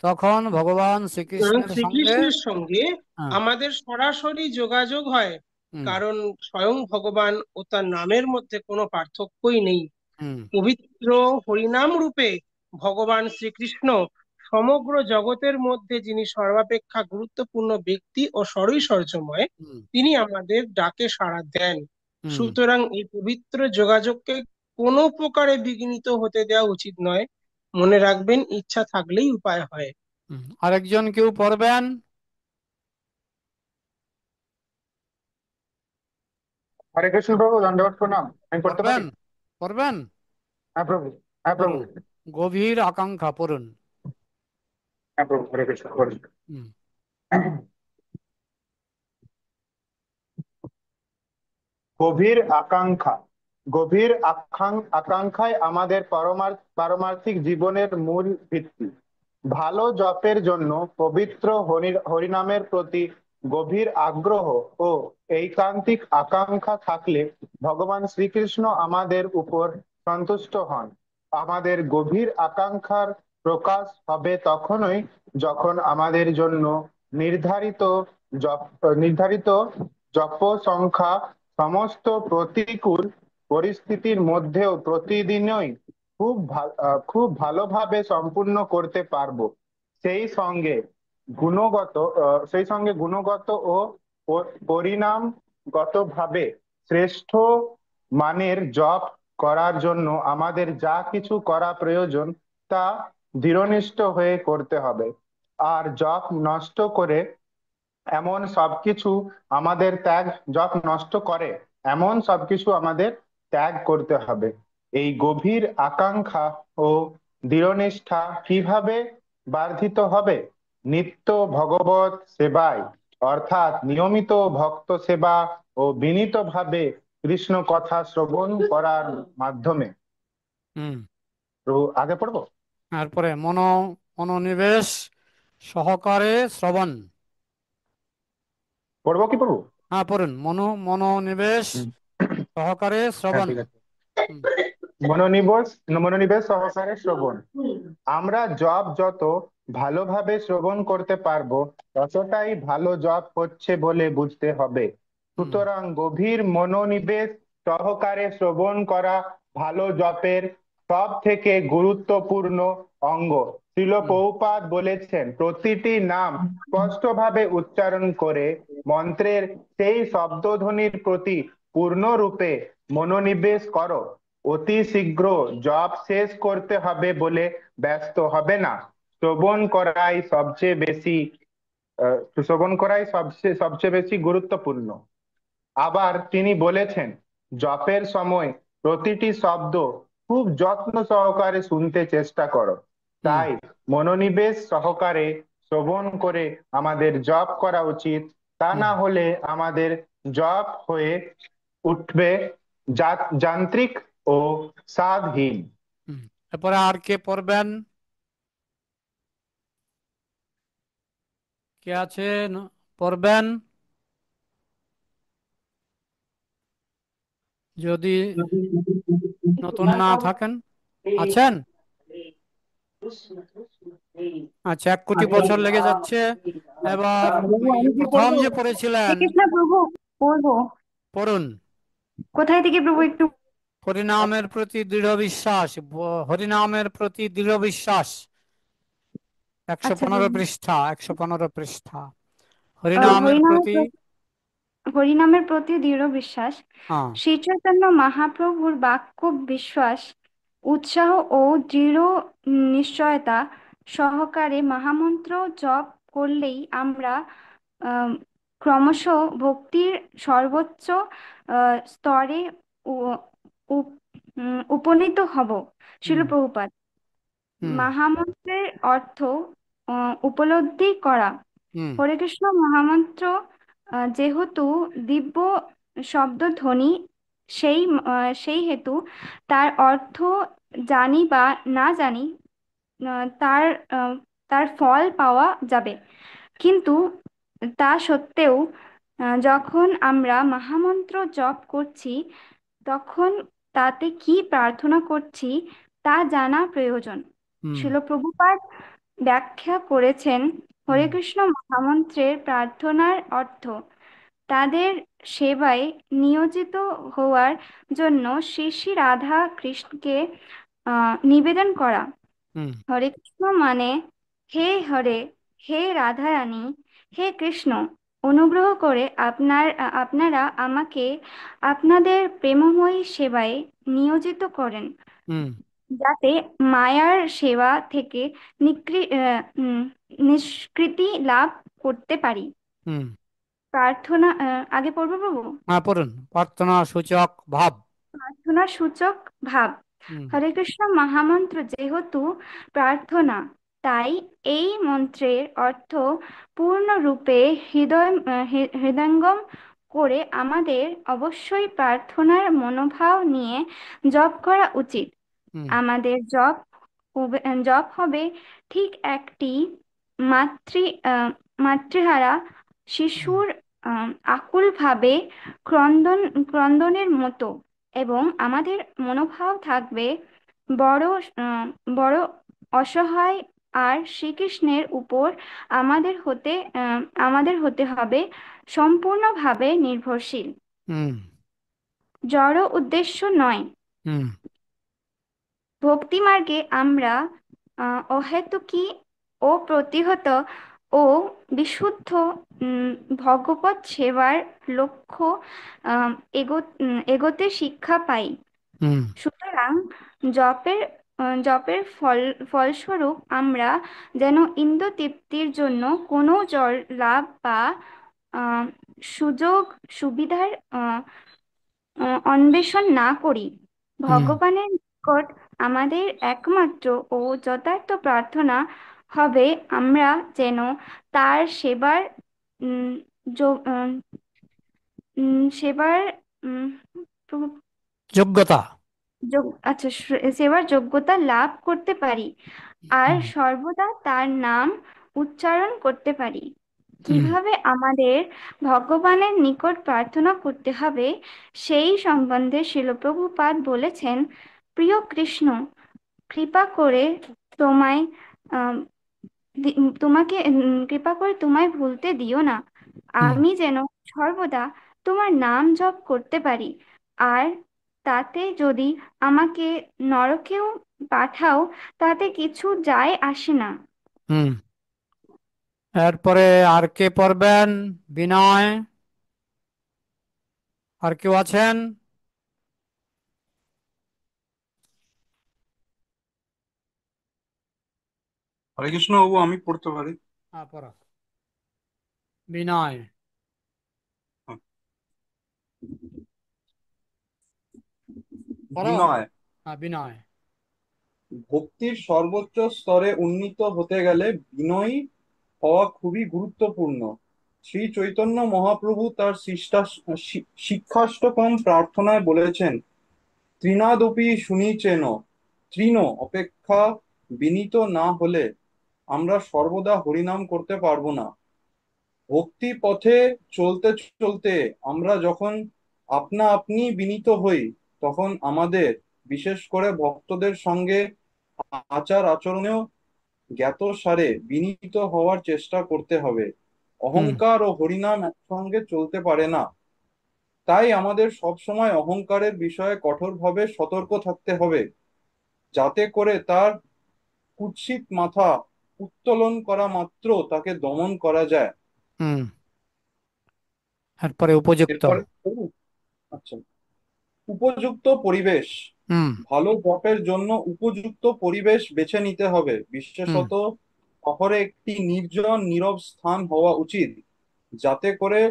তখন ভগবান কারণ শ্রীকৃষ্ণের সঙ্গে শ্রীকৃষ্ণের সঙ্গে হ্যাঁ, আমাদের সরাসরি যোগাযোগ হয়, হুম, কারণ স্বয়ং ভগবান ও তার নামের মধ্যে কোনো পার্থক্যই নেই। হুম, পবিত্র হরিনাম রূপে ভগবান শ্রীকৃষ্ণ সমগ্র জগতের মধ্যে যিনি সর্বাপেক্ষা গুরুত্বপূর্ণ ব্যক্তি ও সরৈশ্বর্যময়, হুম, তিনি আমাদের ডাকে সাড়া দেন। হুম, সুতরাং এই পবিত্র যোগাযোগকে কোনো প্রকারে বিঘ্নিত হতে দেওয়া উচিত নয়। মনে রাখবেন, ইচ্ছা থাকলেই উপায় হয়। হুম। আরেকজন কেউ পড়বেন? হরে কৃষ্ণ প্রভু, দণ্ডবত প্রণাম। আমি পড়তে পারি? পড়বেন? পড়বেন? হ্যাঁ প্রভু। হ্যাঁ প্রভু। পড়ুন। গভীর আকাঙ্ক্ষা পড়ুন। হ্যাঁ প্রভু, হরে কৃষ্ণ পড়ি। হুম, গভীর আকাঙ্ক্ষা। গভীর আকাঙ্ক্ষায় আমাদের পারমার্থিক জীবনের মূল ভিত্তি। ভালো জপের জন্য পবিত্র হরিনামের প্রতি গভীর আগ্রহ ও এইকান্তিক আকাঙ্ক্ষা থাকলে ভগবান শ্রীকৃষ্ণ আমাদের উপর সন্তুষ্ট হন। আমাদের গভীর আকাঙ্ক্ষার প্রকাশ হবে তখনই যখন আমাদের জন্য নির্ধারিত নির্ধারিত জপ সংখ্যা সমস্ত প্রতিকূল পরিস্থিতির মধ্যেও প্রতিদিনই খুব ভালোভাবে সম্পূর্ণ করতে পারবো। সেই সঙ্গে গুণগত ও পরিণামগত ভাবে শ্রেষ্ঠ মানের জপ করার জন্য আমাদের যা কিছু করা প্রয়োজন তা দৃঢ়নিষ্ঠ হয়ে করতে হবে। আর জপ নষ্ট করে এমন সবকিছু আমাদের ত্যাগ যত নষ্ট করে এমন সবকিছু আমাদের ত্যাগ করতে হবে। এই গভীর আকাঙ্ক্ষা ও দৃঢ়নিষ্ঠা কিভাবে বর্ধিত হবে? নিত্য ভগবত সেবায়, অর্থাৎ নিয়মিত ভক্ত সেবা ও বিনীতভাবে কৃষ্ণ কথা শ্রবণ করার মাধ্যমে। হুম। তো আগে পড়বো? তারপরে মনোনিবেশ সহকারে শ্রবণ। পড়বো কি পড়বো? হ্যাঁ, পড়ুন। মনোনিবেশ হুম, সহকারে হ্যাঁ শ্রবণ। ঠিক আছে। হুম, মনোনিবেশ মনোনিবেশ সহকারে শ্রবণ। আমরা জপ যত ভালোভাবে শ্রবণ করতে পারবো ততটাই ভালো জপ হচ্ছে বলে বুঝতে হবে। হুম, সুতরাং গভীর মনোনিবেশ সহকারে শ্রবণ করা ভালো জপের সব থেকে গুরুত্বপূর্ণ অঙ্গ। শ্রীল হুম, প্রভুপাদ বলেছেন, প্রতিটি নাম স্পষ্টভাবে উচ্চারণ করে মন্ত্রের সেই শব্দধ্বনির প্রতি পূর্ণরূপে মনোনিবেশ করো। অতি শীঘ্র জব শেষ করতে হবে বলে ব্যস্ত হবে না। শ্রবণ করাই সবচেয়ে বেশি শ্রবণ করাই সবচেয়ে বেশি গুরুত্বপূর্ণ। আবার তিনি বলেছেন, জপের সময় প্রতিটি শব্দ খুব যত্ন সহকারে শুনতে চেষ্টা করো। হুম, তাই মনোনিবেশ সহকারে শ্রবণ করে আমাদের জপ করা উচিত। তা হুম, না হলে আমাদের জপ হয়ে উঠবে যান্ত্রিক ও স্বাদহীন। হুম। এরপরে আর কে পড়বেন? কে আছেন পড়বেন? যদি নতুন না থাকেন। আছেন? আচ্ছা, 1 কোটি বছর লেগে যাচ্ছে। এবার প্রভু, ওই আমি কি প্রথম পড়বো? যে পড়েছিলেন, শ্রীকৃষ্ণ প্রভু, পড়বো। পড়ুন। কোথায় থেকে প্রভু একটু? হরিনামের প্রতি দৃঢ় বিশ্বাস। হরিনামের প্রতি দৃঢ় বিশ্বাস। একশো আচ্ছা পনেরো প্রভু। পৃষ্ঠা 115 পৃষ্ঠা। হরিনামের হরিনামের প্রতি। হরিনামের প্রতি দৃঢ় বিশ্বাস। হ্যাঁ। শ্রী চৈতন্য মহাপ্রভুর বাক্য বিশ্বাস, উৎসাহ ও দৃঢ় নিশ্চয়তা সহকারে মহামন্ত্র জপ করলেই আমরা আম, ক্রমশ ভক্তির সর্বোচ্চ স্তরে উ- উপ- উপনীত হব। শিল হুম, প্রভুপাদ। হুম, মহামন্ত্রের অর্থ উপলব্ধি করা। হুম, হরে কৃষ্ণ মহামন্ত্র যেহেতু দিব্য শব্দধ্বনি, সেই হেতু তার অর্থ জানি বা না জানি, আহ, তার আহ, তার ফল পাওয়া যাবে। কিন্তু তা সত্ত্বেও যখন আমরা মহামন্ত্র জপ করছি, তখন তাতে কি প্রার্থনা করছি তা জানা প্রয়োজন। হুম, শিল প্রভুপাদ ব্যাখ্যা করেছেন হরে কৃষ্ণ মহামন্ত্রের প্রার্থনার অর্থ তাদের সেবায় নিয়োজিত হওয়ার জন্য শ্রী শ্রী রাধা কৃষ্ণকে নিবেদন করা। হুম হরে কৃষ্ণ মানে হে হরে, হে রাধারানী, হে কৃষ্ণ, অনুগ্রহ করে আপনারা আমাকে আপনাদের প্রেমময়ী সেবায় নিয়োজিত করেন হুম যাতে মায়ার সেবা থেকে নিষ্কৃতি লাভ করতে পারি। হুম প্রার্থনা আগে পড়বো প্রভু। হ্যাঁ, পড়ুন। প্রার্থনা সূচক ভাব। প্রার্থনা সূচক ভাব। হুম হরে কৃষ্ণ মহামন্ত্র যেহেতু প্রার্থনা, তাই এই মন্ত্রের অর্থ পূর্ণরূপে হৃদয়ঙ্গম করে আমাদের অবশ্যই প্রার্থনার মনোভাব নিয়ে জপ করা উচিত। হুম আমাদের জপ হবে ঠিক একটি মাতৃ মাতৃহারা হুম শিশুর আকুলভাবে ক্রন্দন ক্রন্দনের মতো, এবং আমাদের মনোভাব থাকবে বড় আহ, বড় অসহায়, আর শ্রীকৃষ্ণের উপর আমাদের হতে আমাদের হতে হবে সম্পূর্ণভাবে নির্ভরশীল, হুম জড় উদ্দেশ্য নয়। হুম ভক্তি মার্গে আমরা অহেতুকী ও প্রতিহত ও বিশুদ্ধ উম, ভগবৎ সেবার লক্ষ্য এগোতে শিক্ষা পাই। হুম সুতরাং জপের ফলস্বরূপ আমরা যেন ইন্দ্র তৃপ্তির জন্য কোনো জল লাভ বা আহ, সুযোগ সুবিধার অন্বেষণ না করি। হুম ভগবানের নিকট আমাদের একমাত্র ও যথার্থ প্রার্থনা হবে আমরা যেন তার সেবার উম, যোগ- উম, সেবার উম, যোগ্যতা। আচ্ছা, সেবার যোগ্যতা লাভ করতে পারি আর হুম সর্বদা তার নাম উচ্চারণ করতে পারি। হুম কিভাবে আমাদের ভগবানের নিকট প্রার্থনা করতে হবে সেই সম্বন্ধে শিল প্রভুপাদ বলেছেন, প্রিয় কৃষ্ণ, কৃপা করে তোমায় আহ, কৃপা করে তোমায় ভুলতে দিও না। হুম আমি যেন সর্বদা তোমার নাম জপ করতে পারি, আর তাতে যদি আমাকে নরকেও পাঠাও তাতে কিছু যায় আসে না। হুম এরপরে আর কে পড়বেন? বিনয়, আর কেউ আছেন? হরে কৃষ্ণ বাবু, আমি পড়তে পারি। হ্যাঁ, পড়ো। বিনয়, পড়ো। বিনয়। হ্যাঁ, বিনয়। ভক্তির সর্বোচ্চ স্তরে উন্নীত হতে গেলে বিনয়ী হওয়া খুবই গুরুত্বপূর্ণ। শ্রী চৈতন্য মহাপ্রভু তার শিক্ষাষ্টকম প্রার্থনায় বলেছেন, তৃণাদপি শুনিচেন, তৃণ অপেক্ষা বিনীত না হলে আমরা সর্বদা হরিনাম করতে পারবো না। ভক্তি পথে চলতে চলতে আমরা যখন আপনা আপনি বিনীত হই, তখন আমাদের, বিশেষ করে ভক্তদের সঙ্গে আচার আচরণেও জ্ঞাতসারে বিনীত হওয়ার চেষ্টা করতে হবে। হুম অহংকার ও হরিনাম একসঙ্গে চলতে পারে না। তাই আমাদের সবসময় অহংকারের বিষয়ে কঠোরভাবে সতর্ক থাকতে হবে, যাতে করে তার কুৎসিত মাথা উত্তোলন করা মাত্র তাকে দমন করা যায়। হুম এরপরে উপযুক্ত। এরপরে, আচ্ছা, উপযুক্ত পরিবেশ। হুম ভালো জপের জন্য উপযুক্ত পরিবেশ বেছে নিতে হবে। হুম বিশেষত শহরে একটি নির্জন নীরব স্থান হওয়া উচিত, যাতে করে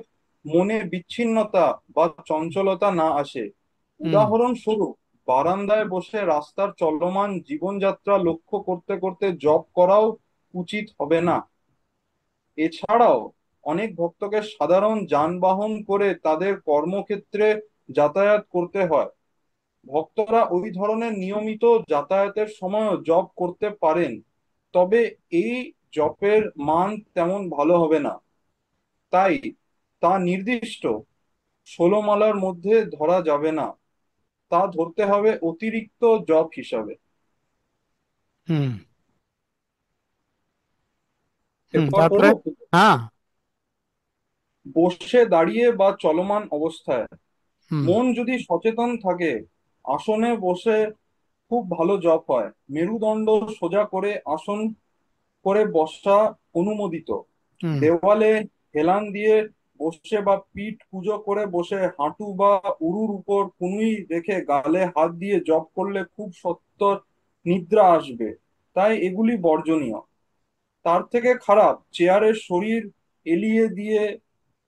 মনে বিচ্ছিন্নতা বা চঞ্চলতা না আসে। হুম উদাহরণস্বরূপ, বারান্দায় বসে রাস্তার চলমান জীবনযাত্রা লক্ষ্য করতে করতে জপ করাও উচিত হবে না। এছাড়াও অনেক ভক্তকে সাধারণ যানবাহন করে তাদের কর্মক্ষেত্রে যাতায়াত করতে হয়। ভক্তরা ওই ধরনের নিয়মিত যাতায়াতের সময়ও জপ করতে পারেন, তবে এই জপের মান তেমন ভালো হবে না। তাই তা নির্দিষ্ট 16 মালার মধ্যে ধরা যাবে না, তা ধরতে হবে অতিরিক্ত জপ হিসাবে। হুম এরপর তারপরে? পড়বো। হ্যাঁ। বসে দাঁড়িয়ে বা চলমান অবস্থায় হুম। মন যদি সচেতন থাকে, আসনে বসে খুব ভালো জপ হয়। মেরুদণ্ড সোজা করে আসন করে বসা অনুমোদিত। হুম। দেওয়ালে হেলান দিয়ে বসে বা পিঠ কুঁজো করে বসে হাঁটু বা উরুর উপর কনুই রেখে গালে হাত দিয়ে জপ করলে খুব সত্বর নিদ্রা আসবে, তাই এগুলি বর্জনীয়। তার থেকে খারাপ চেয়ারে শরীর এলিয়ে দিয়ে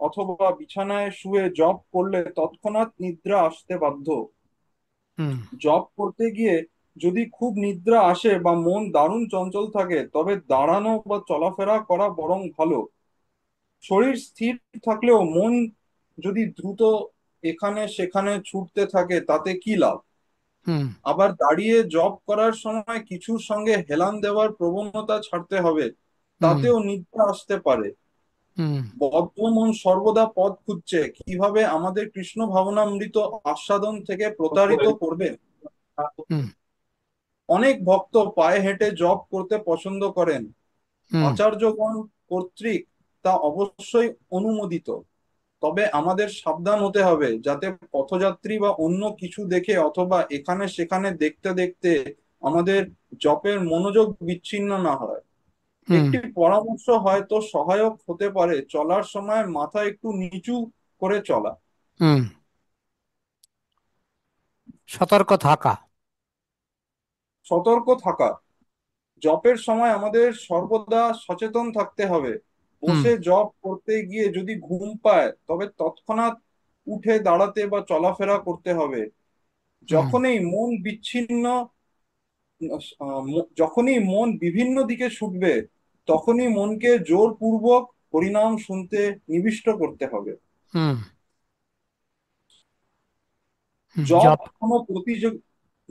অথবা বিছানায় শুয়ে জপ করলে তৎক্ষণাৎ নিদ্রা আসতে বাধ্য। হুম। জব করতে গিয়ে যদি খুব নিদ্রা আসে বা মন দারুণ চঞ্চল থাকে, তবে দাঁড়ানো বা চলাফেরা করা বরং ভালো। শরীর স্থির থাকলেও মন যদি দ্রুত এখানে সেখানে ছুটতে থাকে, তাতে কি লাভ? হুম। আবার দাঁড়িয়ে জব করার সময় কিছুর সঙ্গে হেলান দেওয়ার প্রবণতা ছাড়তে হবে, হুম। তাতেও নিদ্রা আসতে পারে। হুম। বদ্ধ মন সর্বদা পথ খুঁজছে, কিভাবে আমাদের কৃষ্ণ ভাবনামৃত আস্বাদন থেকে প্রতারিত করবে। হুম। অনেক ভক্ত পায়ে হেঁটে জপ করতে পছন্দ করেন। হুম। আচার্যগণ কর্তৃক তা অবশ্যই অনুমোদিত, তবে আমাদের সাবধান হতে হবে যাতে পথযাত্রী বা অন্য কিছু দেখে অথবা এখানে সেখানে দেখতে দেখতে আমাদের জপের মনোযোগ বিচ্ছিন্ন না হয়। হুম। একটি পরামর্শ হয়তো সহায়ক হতে পারে, চলার সময় মাথা একটু নিচু করে চলা। হুম। সতর্ক থাকা। সতর্ক থাকা। জপের সময় আমাদের সর্বদা সচেতন থাকতে হবে। হুম। বসে জপ করতে গিয়ে যদি ঘুম পায়, তবে তৎক্ষণাৎ উঠে দাঁড়াতে বা চলাফেরা করতে হবে। হুম। যখনই মন বিচ্ছিন্ন যখনই মন বিভিন্ন দিকে ছুটবে, তখনই মনকে জোরপূর্বক হরিনাম শুনতে নিবিষ্ট করতে হবে। হুম। হুম। জপ জপ। কোনো প্রতিযোগ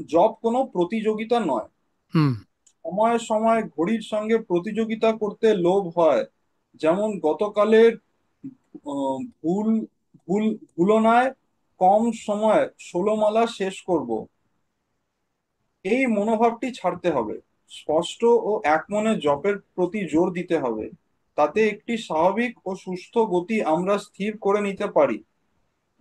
জপ কোনো প্রতিযোগিতা নয়। হুম। সময়ে সময়ে ঘড়ির সঙ্গে প্রতিযোগিতা করতে লোভ হয়, যেমন গতকালের ভুল ভুল ভুলনায় কম সময় 16 মালা শেষ করব, এই মনোভাবটি ছাড়তে হবে। স্পষ্ট ও একমনে জপের প্রতি জোর দিতে হবে, তাতে একটি স্বাভাবিক ও সুস্থ গতি আমরা স্থির করে নিতে পারি।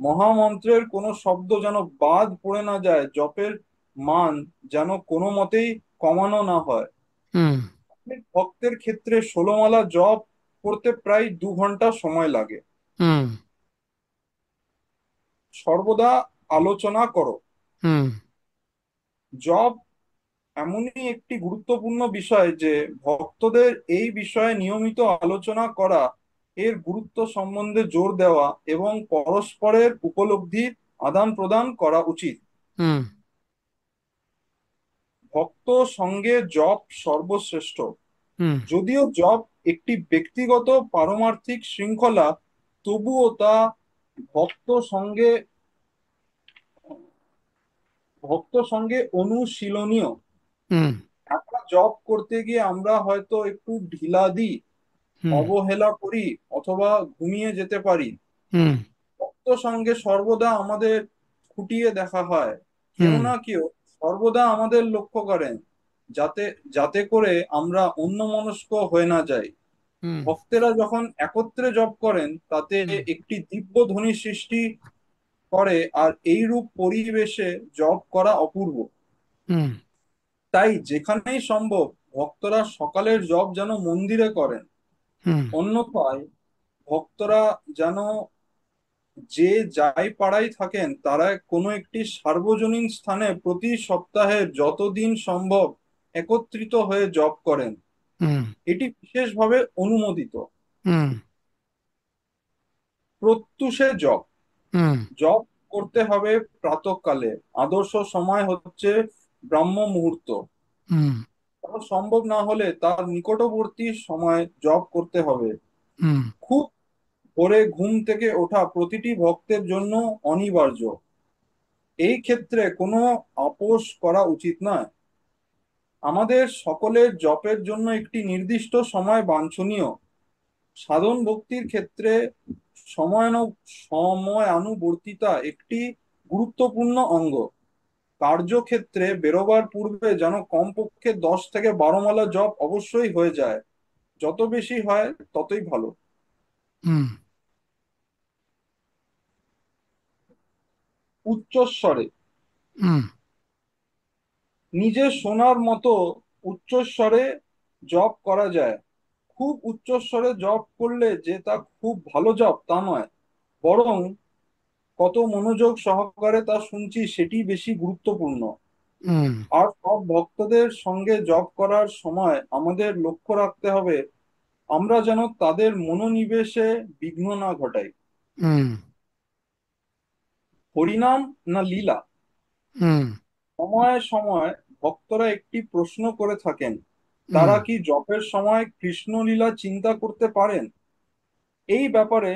মহামন্ত্রের কোনো শব্দ যেন বাদ পড়ে না যায়, জপের মান যেন কোনো মতেই কমানো না হয়। হুম। অনেক ভক্তের ক্ষেত্রে 16 মালা জপ করতে প্রায় 2 ঘন্টা সময় লাগে। হুম। সর্বদা আলোচনা করো। হুম। জপ এমনই একটি গুরুত্বপূর্ণ বিষয় যে ভক্তদের এই বিষয়ে নিয়মিত আলোচনা করা, এর গুরুত্ব সম্বন্ধে জোর দেওয়া এবং পরস্পরের উপলব্ধির আদান প্রদান করা উচিত। হুম। ভক্ত সঙ্গে জপ সর্বশ্রেষ্ঠ। হুম। যদিও জপ একটি ব্যক্তিগত পারমার্থিক শৃঙ্খলা, তবুও তা ভক্ত সঙ্গে অনুশীলনীয়। হুম। একটা জব করতে গিয়ে আমরা হয়তো একটু ঢিলা দিই, হুম। অবহেলা করি অথবা ঘুমিয়ে যেতে পারি। হুম। ভক্ত সঙ্গে সর্বদা আমাদের খুঁটিয়ে দেখা হয়। কেউ হুম। না কেউ সর্বদা আমাদের লক্ষ্য করেন, যাতে যাতে করে আমরা অন্যমনস্ক হয়ে না যাই। হুম। ভক্তেরা যখন একত্রে জপ করেন, তাতে হুম। একটি দিব্য ধ্বনি সৃষ্টি করে, আর এইরূপ পরিবেশে জপ করা অপূর্ব। হুম। তাই যেখানেই সম্ভব ভক্তরা সকালের জপ যেন মন্দিরে করেন। হুম। অন্যথায় ভক্তরা যেন যে যাই পাড়ায় থাকেন, তারা কোনো একটি সার্বজনীন স্থানে প্রতি সপ্তাহে যতদিন সম্ভব একত্রিত হয়ে জপ করেন। হুম। এটি বিশেষভাবে অনুমোদিত। হুম। প্রত্যুষে জপ। হুম। জপ করতে হবে প্রাতঃকালে। আদর্শ সময় হচ্ছে ব্রাহ্ম মুহূর্ত। হুম। তাও সম্ভব না হলে তার নিকটবর্তী সময় জপ করতে হবে। হুম। খুব ভোরে ঘুম থেকে ওঠা প্রতিটি ভক্তের জন্য অনিবার্য। এই ক্ষেত্রে কোনো আপোষ করা উচিত নয়। আমাদের সকলের জপের জন্য একটি নির্দিষ্ট সময় বাঞ্ছনীয়। সাধন ভক্তির ক্ষেত্রে সময়ানুবর্তিতা একটি গুরুত্বপূর্ণ অঙ্গ। কার্যক্ষেত্রে বেরোবার পূর্বে যেন কমপক্ষে 10 থেকে 12 মালা জপ অবশ্যই হয়ে যায়। যত বেশি হয় ততই ভালো। হুম। উচ্চস্বরে, হুম। নিজে শোনার মতো উচ্চস্বরে জপ করা যায়। খুব উচ্চস্বরে জপ করলে যে তা খুব ভালো জপ তা নয়, বরং কত মনোযোগ সহকারে তা শুনছি সেটি বেশি গুরুত্বপূর্ণ। হুম। আর সব ভক্তদের সঙ্গে জপ করার সময় আমাদের লক্ষ্য রাখতে হবে আমরা যেন তাদের মনোনিবেশে বিঘ্ন না ঘটাই। হুম। হরিনাম না লীলা? হুম। সময়ে সময় ভক্তরা একটি প্রশ্ন করে থাকেন, হুম। তারা কি জপের সময় কৃষ্ণ লীলা চিন্তা করতে পারেন? এই ব্যাপারে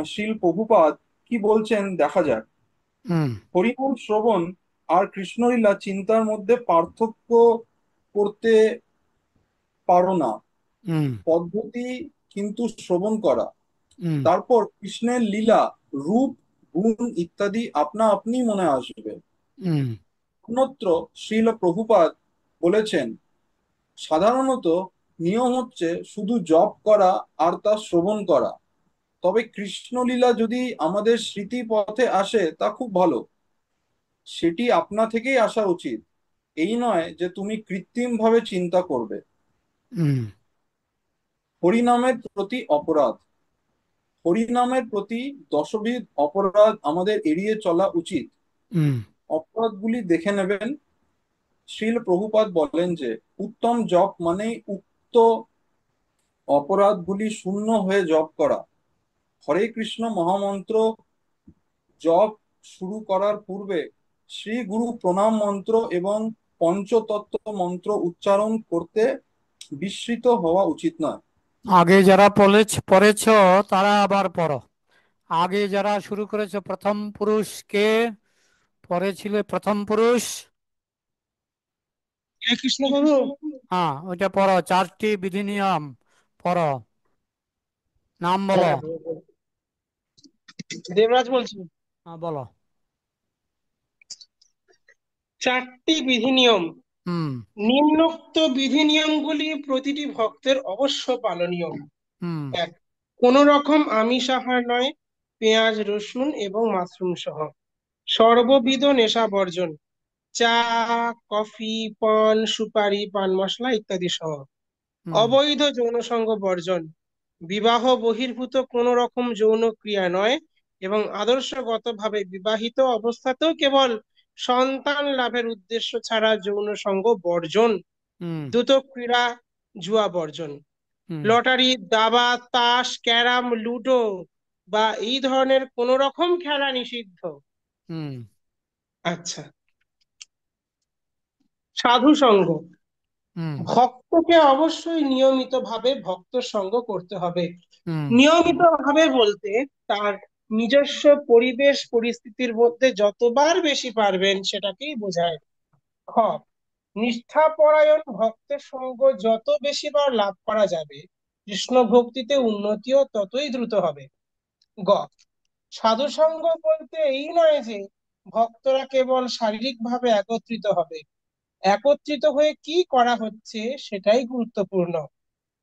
শ্রীল প্রভুপাদ কি বলছেন দেখা যাক। হুম। হরিনাম শ্রবণ আর কৃষ্ণলীলা চিন্তার মধ্যে পার্থক্য করতে পারো না। হুম। পদ্ধতি কিন্তু শ্রবণ করা, হুম। তারপর কৃষ্ণের লীলা, রূপ, গুণ ইত্যাদি আপনা আপনি মনে আসবে। হুম। অন্যত্র শ্রীল প্রভুপাদ বলেছেন, সাধারণত নিয়ম হচ্ছে শুধু জপ করা আর তা শ্রবণ করা। তবে কৃষ্ণলীলা যদি আমাদের স্মৃতি পথে আসে তা খুব ভালো, সেটি আপনা থেকেই আসা উচিত। এই নয় যে তুমি কৃত্রিম ভাবে চিন্তা করবে। হুম। হরিনামের প্রতি অপরাধ, হরিনামের প্রতি দশবিধ অপরাধ আমাদের এড়িয়ে চলা উচিত। হুম। অপরাধগুলি দেখে নেবেন। শ্রীল প্রভুপাদ বলেন যে উত্তম জপ মানেই উক্ত অপরাধগুলি শূন্য হয়ে জপ করা। হরে কৃষ্ণ মহামন্ত্র জপ শুরু করার পূর্বে শ্রী গুরু প্রণাম মন্ত্র এবং পঞ্চতত্ত্ব মন্ত্র উচ্চারণ করতে বিস্মৃত হওয়া উচিত নয়। আগে যারা পড়েছ তারা আবার পড়ো। আগে যারা শুরু করেছো, প্রথম পুরুষ কে পড়েছিলে? প্রথম পুরুষ। হরে কৃষ্ণ বাবু। হ্যাঁ, ওইটা পড়ো, 4টি বিধি নিয়ম পড়ো। নাম বলো। হ্যাঁ, দেবরাজ বলছি। হ্যাঁ, বলো। 4টি বিধি নিয়ম। হুম। নিম্নোক্ত বিধি নিয়মগুলি প্রতিটি ভক্তের অবশ্য পালনীয়। হুম। 1, কোন রকম আমিষ আহার নয়, পেঁয়াজ রসুন এবং মাশরুম সহ। সর্ববিধ নেশা বর্জন, চা, কফি, পান, সুপারি, পান মশলা ইত্যাদি সহ। হুম। অবৈধ যৌন সঙ্গ বর্জন, বিবাহ বহির্ভূত কোন রকম যৌন ক্রিয়া নয় এবং আদর্শগতভাবে বিবাহিত অবস্থাতেও কেবল সন্তান লাভের উদ্দেশ্য ছাড়া যৌন সঙ্গ বর্জন। হুম। দ্রুত ক্রীড়া, জুয়া বর্জন। হুম। লটারি, দাবা, তাস, ক্যারাম, লুডো বা এই ধরনের কোন রকম খেলা নিষিদ্ধ। হুম। আচ্ছা, সাধু সঙ্গ। হুম। ভক্তকে অবশ্যই নিয়মিতভাবে ভক্ত সঙ্গ করতে হবে। হুম। নিয়মিতভাবে বলতে তার নিজস্ব পরিবেশ পরিস্থিতির মধ্যে যতবার বেশি পারবেন সেটাকেই বোঝায়। খ, নিষ্ঠাপরায়ণ ভক্তের সঙ্গ যত বেশিবার লাভ করা যাবে, কৃষ্ণ ভক্তিতে উন্নতিও ততই দ্রুত হবে। গ, সাধু সঙ্গ বলতে এই নয় যে ভক্তরা কেবল শারীরিকভাবে একত্রিত হবে, একত্রিত হয়ে কি করা হচ্ছে সেটাই গুরুত্বপূর্ণ। হুম।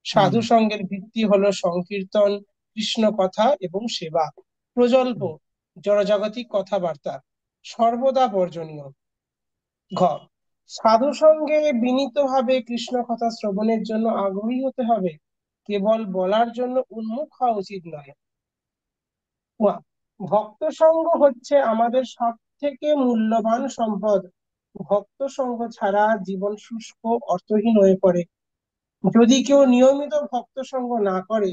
সাধু সঙ্গের ভিত্তি হলো সংকীর্তন, কৃষ্ণ কথা এবং সেবা। প্রজল্প, জড়জাগতিক কথাবার্তা সর্বদা বর্জনীয়। ঘ, সাধু সঙ্গে বিনীতভাবে কৃষ্ণ কথা শ্রবণের জন্য আগ্রহী হতে হবে, কেবল বলার জন্য উন্মুখ হওয়া উচিত নয়। ওয়া, ভক্ত সঙ্গ হচ্ছে আমাদের সব থেকে মূল্যবান সম্পদ। ভক্ত সঙ্গ ছাড়া জীবন শুষ্ক, অর্থহীন হয়ে পড়ে। যদি কেউ নিয়মিত ভক্ত সঙ্গ না করে